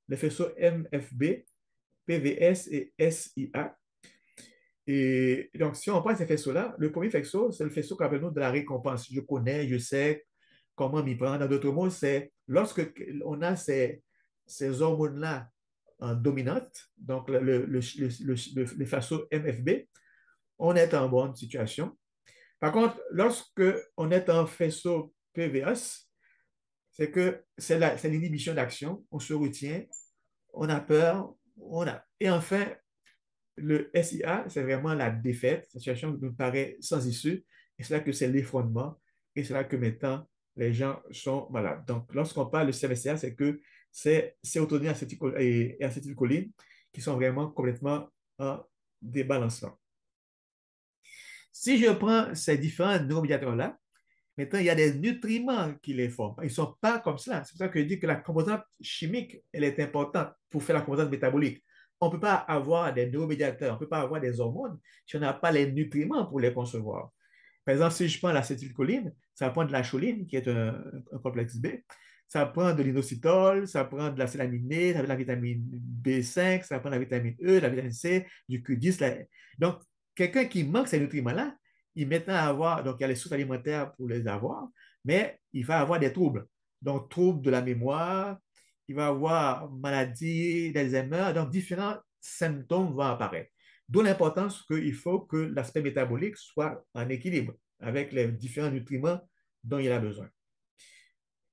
Speaker 1: Le faisceau MFB, PVS et SIA. Et donc, si on prend ces faisceaux-là, le premier faisceau, c'est le faisceau qu'on appelle nous de la récompense. Je connais, je sais comment m'y prendre. Dans d'autres mots, c'est lorsque on a ces hormones-là en dominante, donc le faisceau MFB, on est en bonne situation. Par contre, lorsque on est en faisceau PVS, c'est que c'est l'inhibition d'action, on se retient, on a peur, Et enfin, le SIA, c'est vraiment la défaite. Cette situation nous paraît sans issue. Et c'est là que c'est l'effondrement. Et c'est là que maintenant, les gens sont malades. Donc, lorsqu'on parle de CMSIA, c'est que c'est sérotonine et acétylcholine qui sont vraiment complètement en débalancement. Si je prends ces différents neuromédiateurs-là, maintenant, il y a des nutriments qui les forment. Ils ne sont pas comme cela. C'est pour ça que je dis que la composante chimique, elle est importante pour faire la composante métabolique. On ne peut pas avoir des neuromédiateurs, on ne peut pas avoir des hormones si on n'a pas les nutriments pour les concevoir. Par exemple, si je prends l'acétylcholine, ça prend de la choline, qui est un complexe B, ça prend de l'inositol, ça prend de l'acide aminé, ça prend de la vitamine B5, ça prend de la vitamine E, de la vitamine C, du Q10. Donc, quelqu'un qui manque ces nutriments-là, il maintenant avoir, donc il y a les sources alimentaires pour les avoir, mais il va avoir des troubles. Donc, troubles de la mémoire, il va avoir maladie d'Alzheimer, donc différents symptômes vont apparaître. D'où l'importance qu'il faut que l'aspect métabolique soit en équilibre avec les différents nutriments dont il a besoin.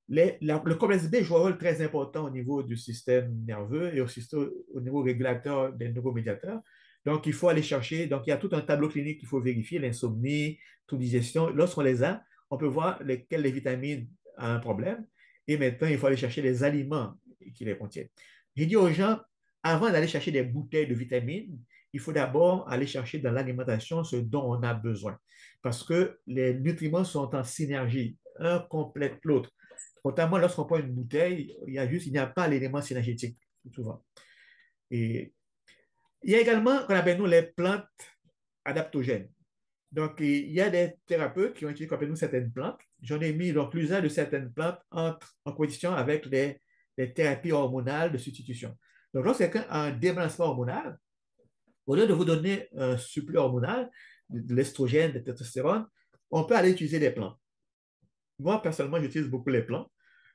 Speaker 1: Le complexe B joue un rôle très important au niveau du système nerveux et aussi au niveau régulateur des neuromédiateurs. Donc, il faut aller chercher. Donc, il y a tout un tableau clinique qu'il faut vérifier, l'insomnie, toute digestion. Lorsqu'on les a, on peut voir lesquelles les vitamines ont un problème. Et maintenant, il faut aller chercher les aliments qui les contiennent. J'ai dit aux gens, avant d'aller chercher des bouteilles de vitamines, il faut d'abord aller chercher dans l'alimentation ce dont on a besoin. Parce que les nutriments sont en synergie. Un complète l'autre. Notamment, lorsqu'on prend une bouteille, il n'y a pas l'élément synergétique, souvent. Et il y a également, qu'on appelle nous, les plantes adaptogènes. Donc, il y a des thérapeutes qui ont utilisé, qu'on appelle nous, certaines plantes. J'en ai mis donc l'usage de certaines plantes en compétition avec les thérapies hormonales de substitution. Donc, lorsque quelqu'un a un débalancement hormonal, au lieu de vous donner un supplément hormonal, de l'estrogène, de la testostérone, on peut aller utiliser des plantes. Moi, personnellement, j'utilise beaucoup les plantes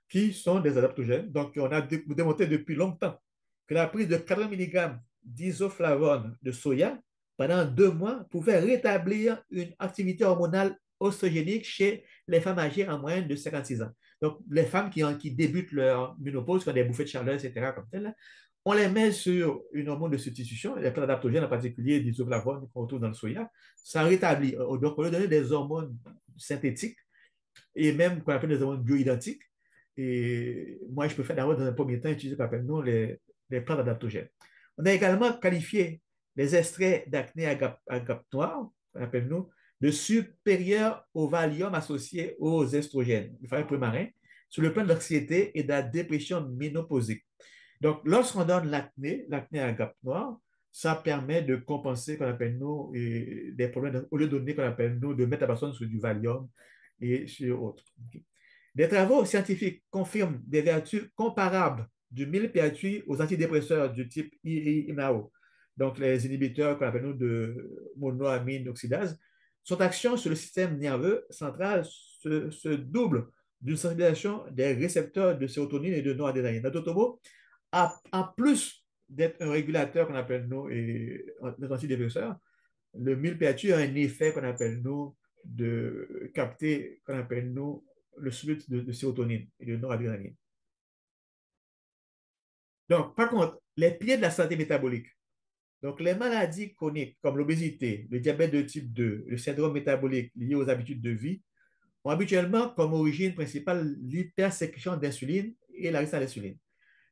Speaker 1: qui sont des adaptogènes. Donc, on a démontré depuis longtemps que la prise de 80 mg d'isoflavone de soya pendant 2 mois pouvait rétablir une activité hormonale oestrogénique chez les femmes âgées en moyenne de 56 ans. Donc, les femmes qui débutent leur ménopause, qui ont des bouffées de chaleur, etc., comme tel, on les met sur une hormone de substitution, les plantes adaptogènes en particulier d'isoflavone qu'on retrouve dans le soya, ça rétablit. Donc, on leur donne des hormones synthétiques et même qu'on appelle des hormones bioidentiques. Et moi, je préfère d'abord, dans un premier temps, utiliser ce qu'on appelle nous les plantes adaptogènes. On a également qualifié les extraits d'acné agape noir, qu'on appelle nous, de supérieur au Valium associé aux estrogènes, du fameux marin, sur le plan de l'anxiété et de la dépression ménopausique. Donc, lorsqu'on donne l'acné agape noir, ça permet de compenser, qu'on appelle nous, des problèmes, au lieu de donner, qu'on appelle nous, de mettre la personne sur du Valium et sur autres. Okay. Des travaux scientifiques confirment des vertus comparables du millepertuis aux antidépresseurs du type IMAO, donc les inhibiteurs qu'on appelle nous de monoamine oxydase. Son action sur le système nerveux central se double d'une sensibilisation des récepteurs de sérotonine et de noradrénaline. D'autres mots, en plus d'être un régulateur qu'on appelle nous un antidépresseur, le millepertuis a un effet qu'on appelle nous de capter, qu'on appelle nous le flux de sérotonine et de noradrénaline. Donc, par contre, les piliers de la santé métabolique, donc les maladies chroniques comme l'obésité, le diabète de type 2, le syndrome métabolique lié aux habitudes de vie, ont habituellement comme origine principale l'hypersécrétion d'insuline et la résistance à l'insuline.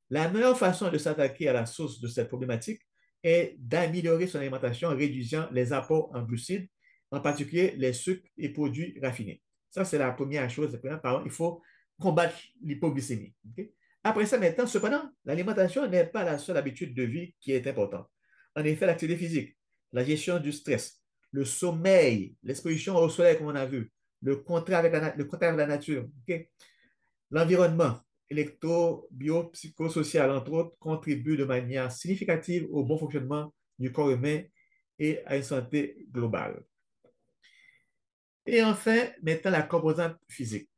Speaker 1: La meilleure façon de s'attaquer à la source de cette problématique est d'améliorer son alimentation en réduisant les apports en glucides, en particulier les sucres et produits raffinés. Ça, c'est la première chose. Il faut combattre l'hypoglycémie. Okay? Après ça, maintenant, cependant, l'alimentation n'est pas la seule habitude de vie qui est importante. En effet, l'activité physique, la gestion du stress, le sommeil, l'exposition au soleil, comme on a vu, le contact avec la nature, okay? L'environnement électro-biopsychosocial, entre autres, contribuent de manière significative au bon fonctionnement du corps humain et à une santé globale. Et enfin, maintenant, la composante physique.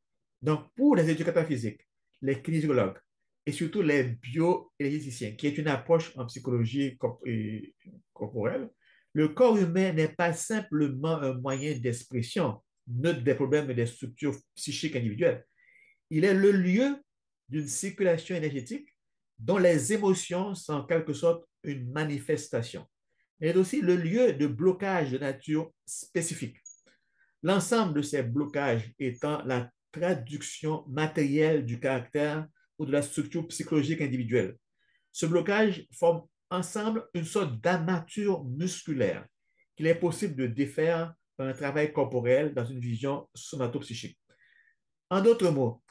Speaker 1: Donc, pour les éducateurs physiques, les kinésiologues et surtout les bioénergéticiens, qui est une approche en psychologie corporelle, le corps humain n'est pas simplement un moyen d'expression neutre des problèmes et des structures psychiques individuelles. Il est le lieu d'une circulation énergétique dont les émotions sont en quelque sorte une manifestation. Il est aussi le lieu de blocage de nature spécifique. L'ensemble de ces blocages étant la traduction matérielle du caractère ou de la structure psychologique individuelle. Ce blocage forme ensemble une sorte d'armature musculaire qu'il est possible de défaire par un travail corporel dans une vision somatopsychique. En d'autres mots,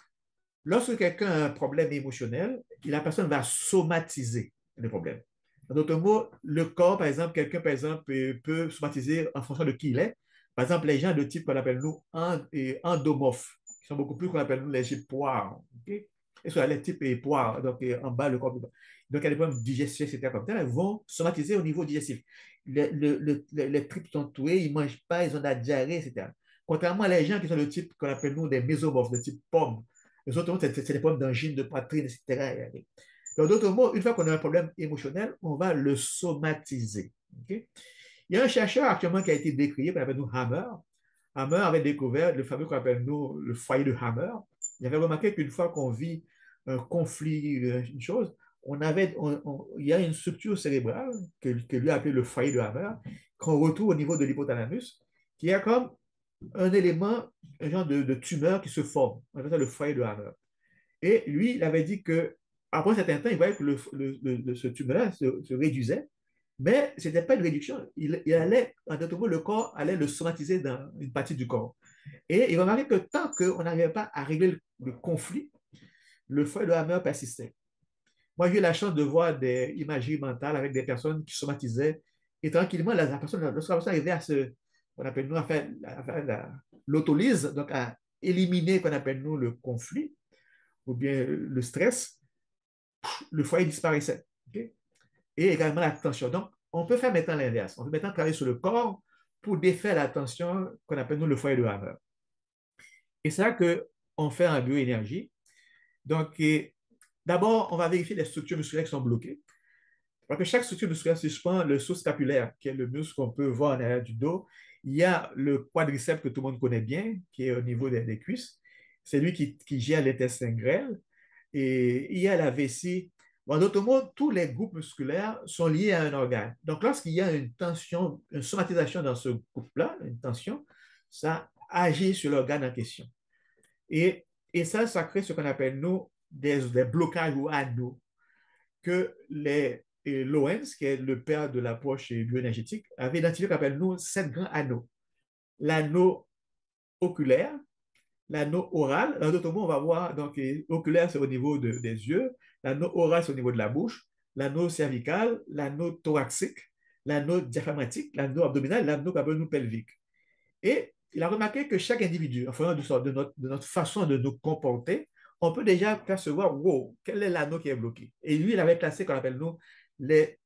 Speaker 1: lorsque quelqu'un a un problème émotionnel, la personne va somatiser le problème. En d'autres mots, le corps, par exemple, quelqu'un, par exemple, peut somatiser en fonction de qui il est. Par exemple, les gens de type qu'on appelle nous endomorphes, qui sont beaucoup plus qu'on appelle nous les poires. Okay? Et soit les types poires, donc en bas, le corps. Donc, il y a des problèmes digestifs, etc. Comme ça, ils vont somatiser au niveau digestif. Les tripes sont touées, ils ne mangent pas, ils ont de la diarrhée, etc. Contrairement à les gens qui sont de type qu'on appelle nous des mésomorphes, de type pomme. Les autres, c'est des problèmes d'angine, de poitrine, etc. Donc, d'autres mots, une fois qu'on a un problème émotionnel, on va le somatiser. Okay? Il y a un chercheur actuellement qui a été décrié, qu'on appelle nous Hammer. Hammer avait découvert le fameux qu'on appelle nous le foyer de Hammer. Il avait remarqué qu'une fois qu'on vit un conflit, une chose, il y a une structure cérébrale que lui a appelé le foyer de Hammer, qu'on retrouve au niveau de l'hypothalamus, qui est comme un élément, un genre de tumeur qui se forme. On appelle ça le foyer de Hammer. Et lui, il avait dit que après un certain temps, il voyait que ce tumeur-là se réduisait, mais ce n'était pas une réduction. Il allait, en d'autres mots, le corps allait le somatiser dans une partie du corps. Et il remarquait que tant qu'on n'arrivait pas à régler le conflit, le foyer de Hammer persistait. Moi, j'ai eu la chance de voir des imageries mentales avec des personnes qui somatisaient et tranquillement, lorsque la personne arrivait à ce qu'on appelle nous, à faire l'autolyse, donc à éliminer qu'on appelle nous le conflit ou bien le stress, le foyer disparaissait. Okay? Et également la tension. Donc, on peut faire maintenant l'inverse. On peut maintenant travailler sur le corps pour défaire la tension qu'on appelle nous le foyer de Hammer. Et c'est là qu'on fait en bioénergie. Donc, d'abord, on va vérifier les structures musculaires qui sont bloquées. Parce que chaque structure musculaire suspend le sous-scapulaire, qui est le muscle qu'on peut voir en arrière du dos. Il y a le quadriceps que tout le monde connaît bien, qui est au niveau des cuisses. C'est lui qui gère l'intestin grêle. Et il y a la vessie. En d'autres mots, tous les groupes musculaires sont liés à un organe. Donc, lorsqu'il y a une tension, une somatisation dans ce groupe-là, une tension, ça agit sur l'organe en question. Et, et ça crée ce qu'on appelle, nous, des blocages ou anneaux que Lorenz, qui est le père de l'approche bioénergétique, avait identifié qu'on appelle, nous, 7 grands anneaux. L'anneau oculaire, l'anneau oral. Dans d'autres mots, on va voir, donc, oculaire, c'est au niveau des yeux, l'anneau oral, c'est au niveau de la bouche, l'anneau cervical, l'anneau thoracique, l'anneau diaphragmatique, l'anneau abdominal, l'anneau pelvique. Et il a remarqué que chaque individu, en fonction de notre façon de nous comporter, on peut déjà percevoir, wow, quel est l'anneau qui est bloqué. Et lui, il avait classé, qu'on appelle nous, les,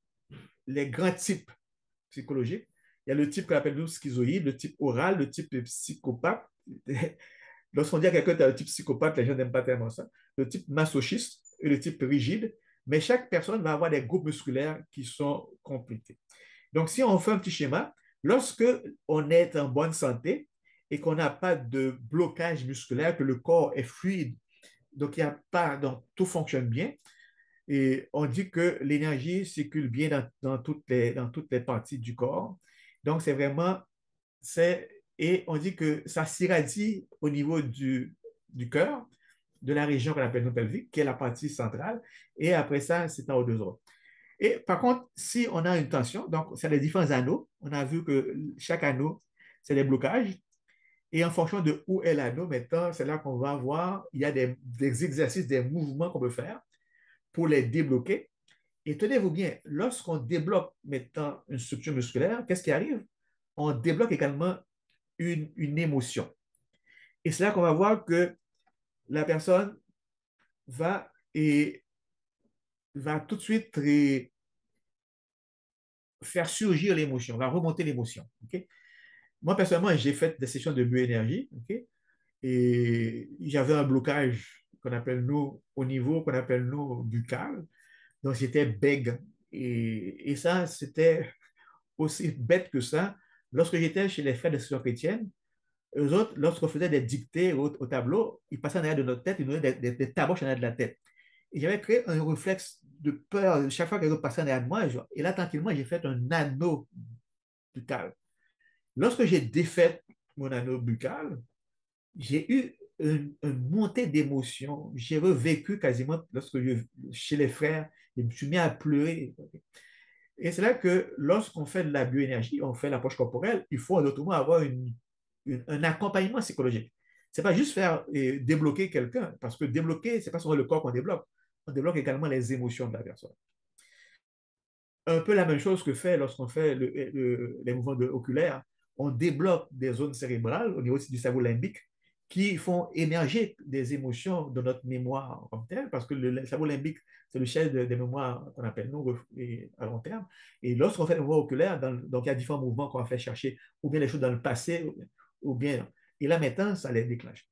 Speaker 1: les grands types psychologiques. Il y a le type qu'on appelle nous schizoïde, le type oral, le type psychopathe. Lorsqu'on dit à quelqu'un que tu as le type psychopathe, les gens n'aiment pas tellement ça. Le type masochiste et le type rigide. Mais chaque personne va avoir des groupes musculaires qui sont compliqués. Donc, si on fait un petit schéma, lorsque on est en bonne santé et qu'on n'a pas de blocage musculaire, que le corps est fluide, donc il y a pas, donc tout fonctionne bien, et on dit que l'énergie circule bien dans toutes les parties du corps. Donc, c'est vraiment, et on dit que ça s'irradie au niveau du cœur, de la région qu'on appelle nos pelvique, qui est la partie centrale, et après ça, c'est en haut de autres. Et par contre, si on a une tension, donc c'est les différents anneaux, on a vu que chaque anneau, c'est des blocages. Et en fonction de où est l'anneau, maintenant, c'est là qu'on va voir, il y a des exercices, des mouvements qu'on peut faire pour les débloquer. Et tenez-vous bien, lorsqu'on débloque maintenant une structure musculaire, qu'est-ce qui arrive? On débloque également une émotion. Et c'est là qu'on va voir que la personne va, et, va tout de suite faire surgir l'émotion, va remonter l'émotion. Okay? Moi, personnellement, j'ai fait des sessions de bioénergie, okay? Et j'avais un blocage qu'on appelle nous, au niveau qu'on appelle nous buccal. Donc, j'étais bègue. Et ça, c'était aussi bête que ça. Lorsque j'étais chez les frères de sœurs chrétiennes, eux autres, lorsqu'on faisait des dictées au tableau, ils passaient en arrière de notre tête, ils nous donnaient des taboches en arrière de la tête. Et j'avais créé un réflexe de peur chaque fois qu'ils passaient en arrière de moi. Et là, tranquillement, j'ai fait un anneau buccal. Lorsque j'ai défait mon anneau buccal, j'ai eu une montée d'émotion. J'ai revécu quasiment chez les frères, je me suis mis à pleurer. Et c'est là que lorsqu'on fait de la bioénergie, on fait l'approche corporelle, il faut notamment avoir un accompagnement psychologique. Ce n'est pas juste faire débloquer quelqu'un, parce que débloquer, ce n'est pas seulement le corps qu'on débloque, on débloque également les émotions de la personne. Un peu la même chose que fait lorsqu'on fait les mouvements oculaires, on débloque des zones cérébrales au niveau du cerveau limbique qui font émerger des émotions de notre mémoire comme telle, parce que le cerveau limbique, c'est le chef des mémoires qu'on appelle nous à long terme. Et lorsqu'on fait les mouvements oculaires, donc il y a différents mouvements qu'on va faire chercher, ou bien les choses dans le passé, ou bien. Et là maintenant, ça les déclenche.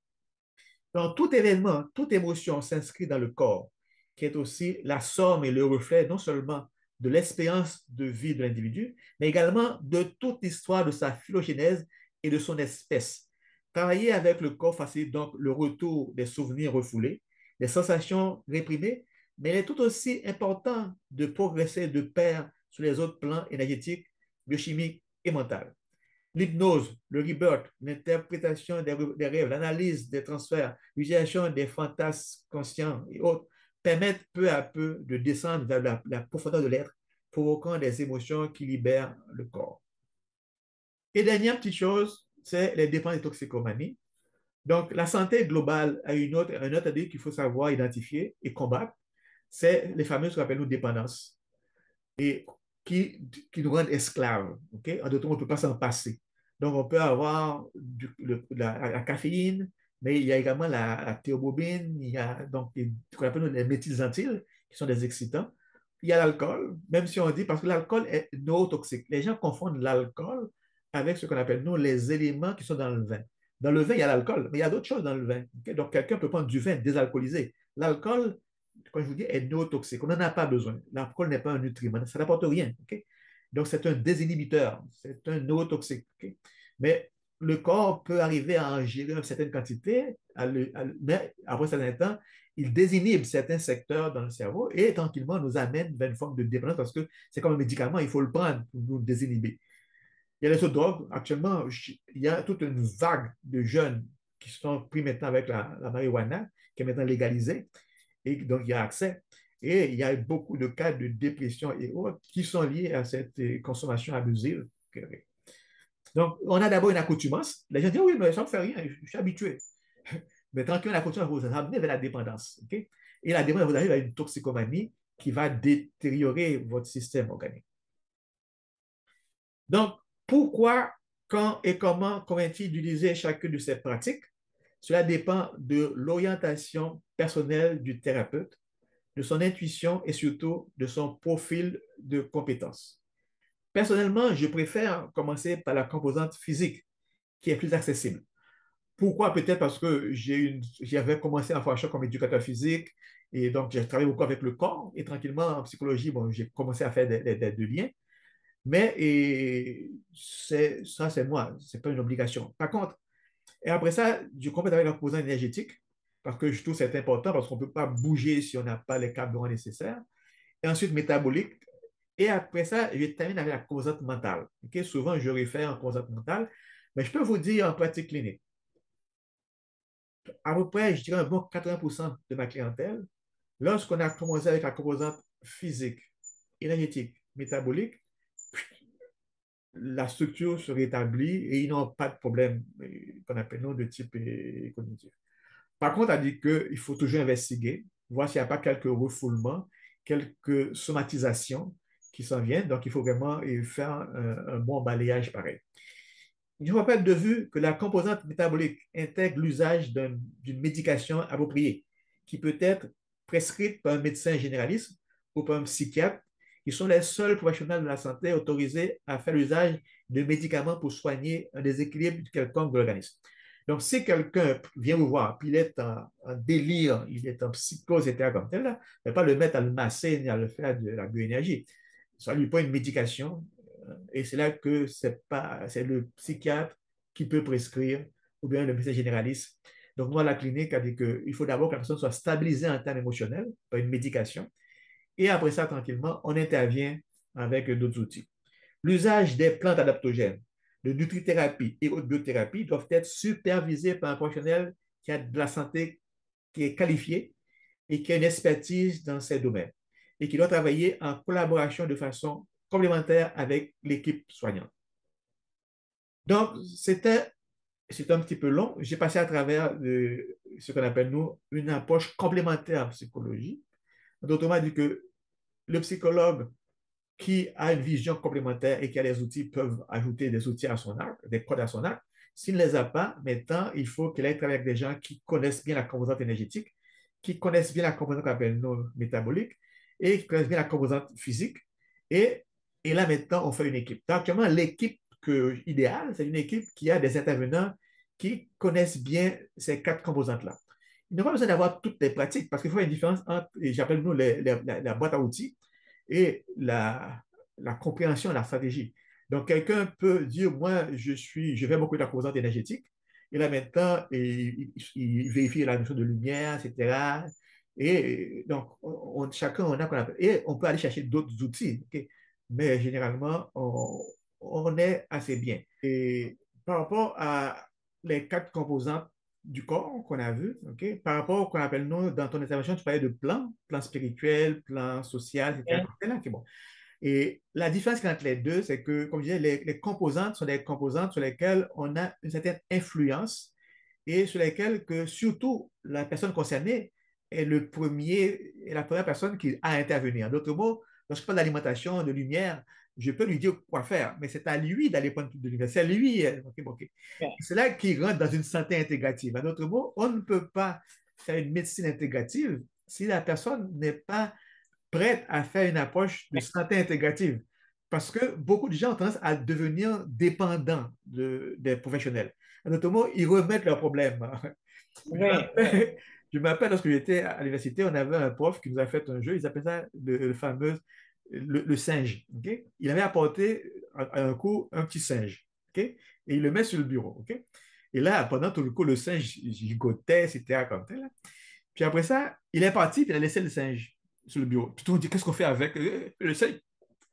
Speaker 1: Donc tout événement, toute émotion s'inscrit dans le corps, qui est aussi la somme et le reflet non seulement de l'expérience de vie de l'individu, mais également de toute l'histoire de sa phylogénèse et de son espèce. Travailler avec le corps facilite donc le retour des souvenirs refoulés, des sensations réprimées, mais il est tout aussi important de progresser de pair sur les autres plans énergétiques, biochimiques et mentaux. L'hypnose, le rebirth, l'interprétation des rêves, l'analyse des transferts, l'utilisation des fantasmes conscients et autres permettent peu à peu de descendre vers la profondeur de l'être, provoquant des émotions qui libèrent le corps. Et dernière petite chose, c'est les dépendances et toxicomanie. Donc, la santé globale a un autre addict qu'il faut savoir identifier et combattre, c'est les fameuses qu'on appelle nous dépendances et qui nous rendent esclaves. Okay? En d'autres mots, on ne peut pas s'en passer. Donc, on peut avoir la caféine, mais il y a également la théobobine, il y a donc ce qu'on appelle les méthylxanthines, qui sont des excitants. Il y a l'alcool, même si on dit, parce que l'alcool est neurotoxique. Les gens confondent l'alcool avec ce qu'on appelle, nous, les éléments qui sont dans le vin. Dans le vin, il y a l'alcool, mais il y a d'autres choses dans le vin. Okay? Donc, quelqu'un peut prendre du vin désalcoolisé. L'alcool, quand je vous dis, est neurotoxique. On n'en a pas besoin. L'alcool n'est pas un nutriment. Ça n'apporte rien. Okay? Donc, c'est un désinhibiteur. C'est un neurotoxique. Okay? Mais le corps peut arriver à en gérer une certaine quantité, mais après un certain temps, il désinhibe certains secteurs dans le cerveau et tranquillement nous amène vers une forme de dépendance parce que c'est comme un médicament, il faut le prendre pour nous désinhiber. Il y a les autres drogues. Actuellement, il y a toute une vague de jeunes qui sont pris maintenant avec la marijuana, qui est maintenant légalisée, et donc il y a accès. Et il y a beaucoup de cas de dépression et autres qui sont liés à cette consommation abusive. Donc, on a d'abord une accoutumance. Les gens disent, oui, mais ça ne me fait rien, je suis habitué. Mais tranquillement, l'accoutumance va vous amener vers la dépendance. Okay? Et la dépendance, vous arrivez à une toxicomanie qui va détériorer votre système organique. Donc, pourquoi, quand et comment convient-il d'utiliser chacune de ces pratiques? Cela dépend de l'orientation personnelle du thérapeute, de son intuition et surtout de son profil de compétences. Personnellement, je préfère commencer par la composante physique qui est plus accessible. Pourquoi? Peut-être parce que j'avais commencé en formation comme éducateur physique et donc j'ai travaillé beaucoup avec le corps et tranquillement en psychologie, bon, j'ai commencé à faire des liens. Mais ça, c'est moi, ce n'est pas une obligation. Par contre, et après ça, je complète avec la composante énergétique parce que je trouve que c'est important parce qu'on ne peut pas bouger si on n'a pas les carburants nécessaires. Et ensuite, métabolique. Et après ça, je termine avec la composante mentale. Okay? Souvent, je réfère en composante mentale, mais je peux vous dire en pratique clinique, à peu près, je dirais un bon 80% de ma clientèle, lorsqu'on a commencé avec la composante physique, énergétique, métabolique, la structure se rétablit et ils n'ont pas de problème qu'on appelle nous de type cognitif. Par contre, on dit qu'il faut toujours investiguer, voir s'il n'y a pas quelques refoulements, quelques somatisations qui s'en viennent. Donc, il faut vraiment faire un bon balayage pareil. Il ne faut pas perdre de vue que la composante métabolique intègre l'usage d'une médication appropriée qui peut être prescrite par un médecin généraliste ou par un psychiatre, qui sont les seuls professionnels de la santé autorisés à faire l'usage de médicaments pour soigner un déséquilibre quelconque de l'organisme. Donc, si quelqu'un vient vous voir, puis il est en délire, il est en psychose, etc., comme tel, là, ne pas le mettre à le masser ni à le faire de la bioénergie. Ça lui prend une médication et c'est là que c'est le psychiatre qui peut prescrire ou bien le médecin généraliste. Donc, moi, la clinique a dit qu'il faut d'abord que la personne soit stabilisée en termes émotionnels par une médication. Et après ça, tranquillement, on intervient avec d'autres outils. L'usage des plantes adaptogènes, de nutrithérapie et autres biothérapies doivent être supervisés par un professionnel qui a de la santé, qui est qualifié et qui a une expertise dans ces domaines et qui doit travailler en collaboration de façon complémentaire avec l'équipe soignante. Donc, c'est un petit peu long. J'ai passé à travers ce qu'on appelle, nous, une approche complémentaire en psychologie. D'autres mots, dit que le psychologue qui a une vision complémentaire et qui a des outils peuvent ajouter des outils à son arc, des codes à son arc. S'il ne les a pas, maintenant, il faut qu'il aille travailler avec des gens qui connaissent bien la composante énergétique, qui connaissent bien la composante qu'on appelle non métabolique et qui connaissent bien la composante physique. Et, et là, maintenant, on fait une équipe. Donc, actuellement, l'équipe idéale, c'est une équipe qui a des intervenants qui connaissent bien ces quatre composantes-là. Il n'y a pas besoin d'avoir toutes les pratiques parce qu'il faut une différence entre, j'appelle nous la boîte à outils et la compréhension, la stratégie. Donc, quelqu'un peut dire, moi, je fais beaucoup de la composante énergétique, et là, maintenant, il vérifie la notion de lumière, etc. Et donc, chacun, on a qu'on appelle. Et on peut aller chercher d'autres outils, okay? Mais généralement, on est assez bien. Et par rapport à les quatre composantes du corps qu'on a vu, ok, par rapport au qu'on appelle, nous, dans ton intervention, tu parlais de plan spirituel, plan social, etc.
Speaker 2: Oui,
Speaker 1: C'est là, bon. Et la différence entre les deux, c'est que, comme je disais, les composantes sont des composantes sur lesquelles on a une certaine influence et sur lesquelles que surtout la personne concernée est la première personne qui a à intervenir. En d'autres mots, lorsque je parle d'alimentation, de lumière, je peux lui dire quoi faire, mais c'est à lui d'aller prendre de lumière. C'est lui. Okay, okay.
Speaker 2: oui,
Speaker 1: C'est là qu'il rentre dans une santé intégrative. En d'autres mots, on ne peut pas faire une médecine intégrative si la personne n'est pas prête à faire une approche de
Speaker 2: oui,
Speaker 1: santé intégrative. Parce que beaucoup de gens ont tendance à devenir dépendants des professionnels. En d'autres mots, ils remettent leurs problèmes.
Speaker 2: oui, oui.
Speaker 1: Je m'appelle, lorsque j'étais à l'université, on avait un prof qui nous a fait un jeu, ils appelaient ça le fameux le singe. Okay? Il avait apporté à un cours un petit singe. Okay? Et il le met sur le bureau. Okay? Et là, pendant tout le cours, le singe gigotait, c'était comme tel. Puis après ça, il est parti, puis il a laissé le singe sur le bureau. Puis tout le monde dit, qu'est-ce qu'on fait avec? Le singe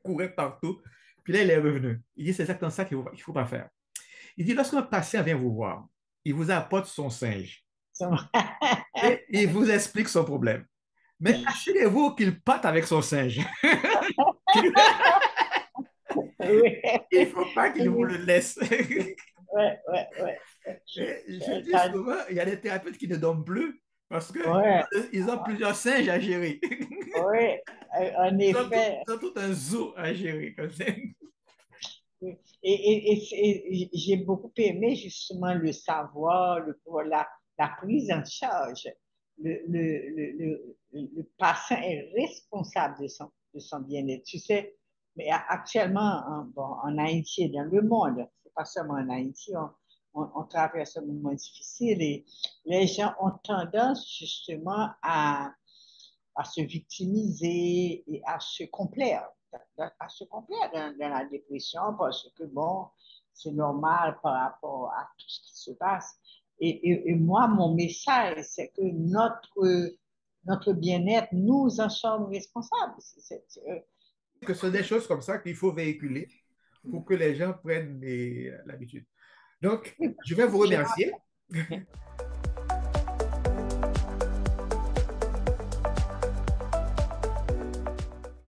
Speaker 1: courait partout. Puis là, il est revenu. Il dit, c'est exactement ça qu'il ne faut pas faire. Il dit, lorsqu'un patient vient vous voir, il vous apporte son singe et il vous explique son problème. Mais assurez-vous qu'il parte avec son singe.
Speaker 2: Oui,
Speaker 1: Il ne faut pas qu'il vous
Speaker 2: oui,
Speaker 1: le laisse.
Speaker 2: oui, oui, oui.
Speaker 1: Et je dis souvent, il y a des thérapeutes qui ne dorment plus parce
Speaker 2: Oui,
Speaker 1: qu'ils ont plusieurs singes à gérer.
Speaker 2: oui, en effet.
Speaker 1: Ils ont tout un zoo à gérer comme ça.
Speaker 2: Oui. J'ai beaucoup aimé justement le savoir, la prise en charge. Le patient est responsable de son bien-être. Tu sais, mais actuellement, bon, en Haïti et dans le monde, c'est pas seulement en Haïti, on traverse un moment difficile et les gens ont tendance justement à se victimiser et à se complaire dans la dépression parce que, bon, c'est normal par rapport à tout ce qui se passe. Et moi, mon message, c'est que notre bien-être, nous en sommes responsables.
Speaker 1: Que ce sont des choses comme ça qu'il faut véhiculer pour que les gens prennent l'habitude. Donc, je vais vous remercier.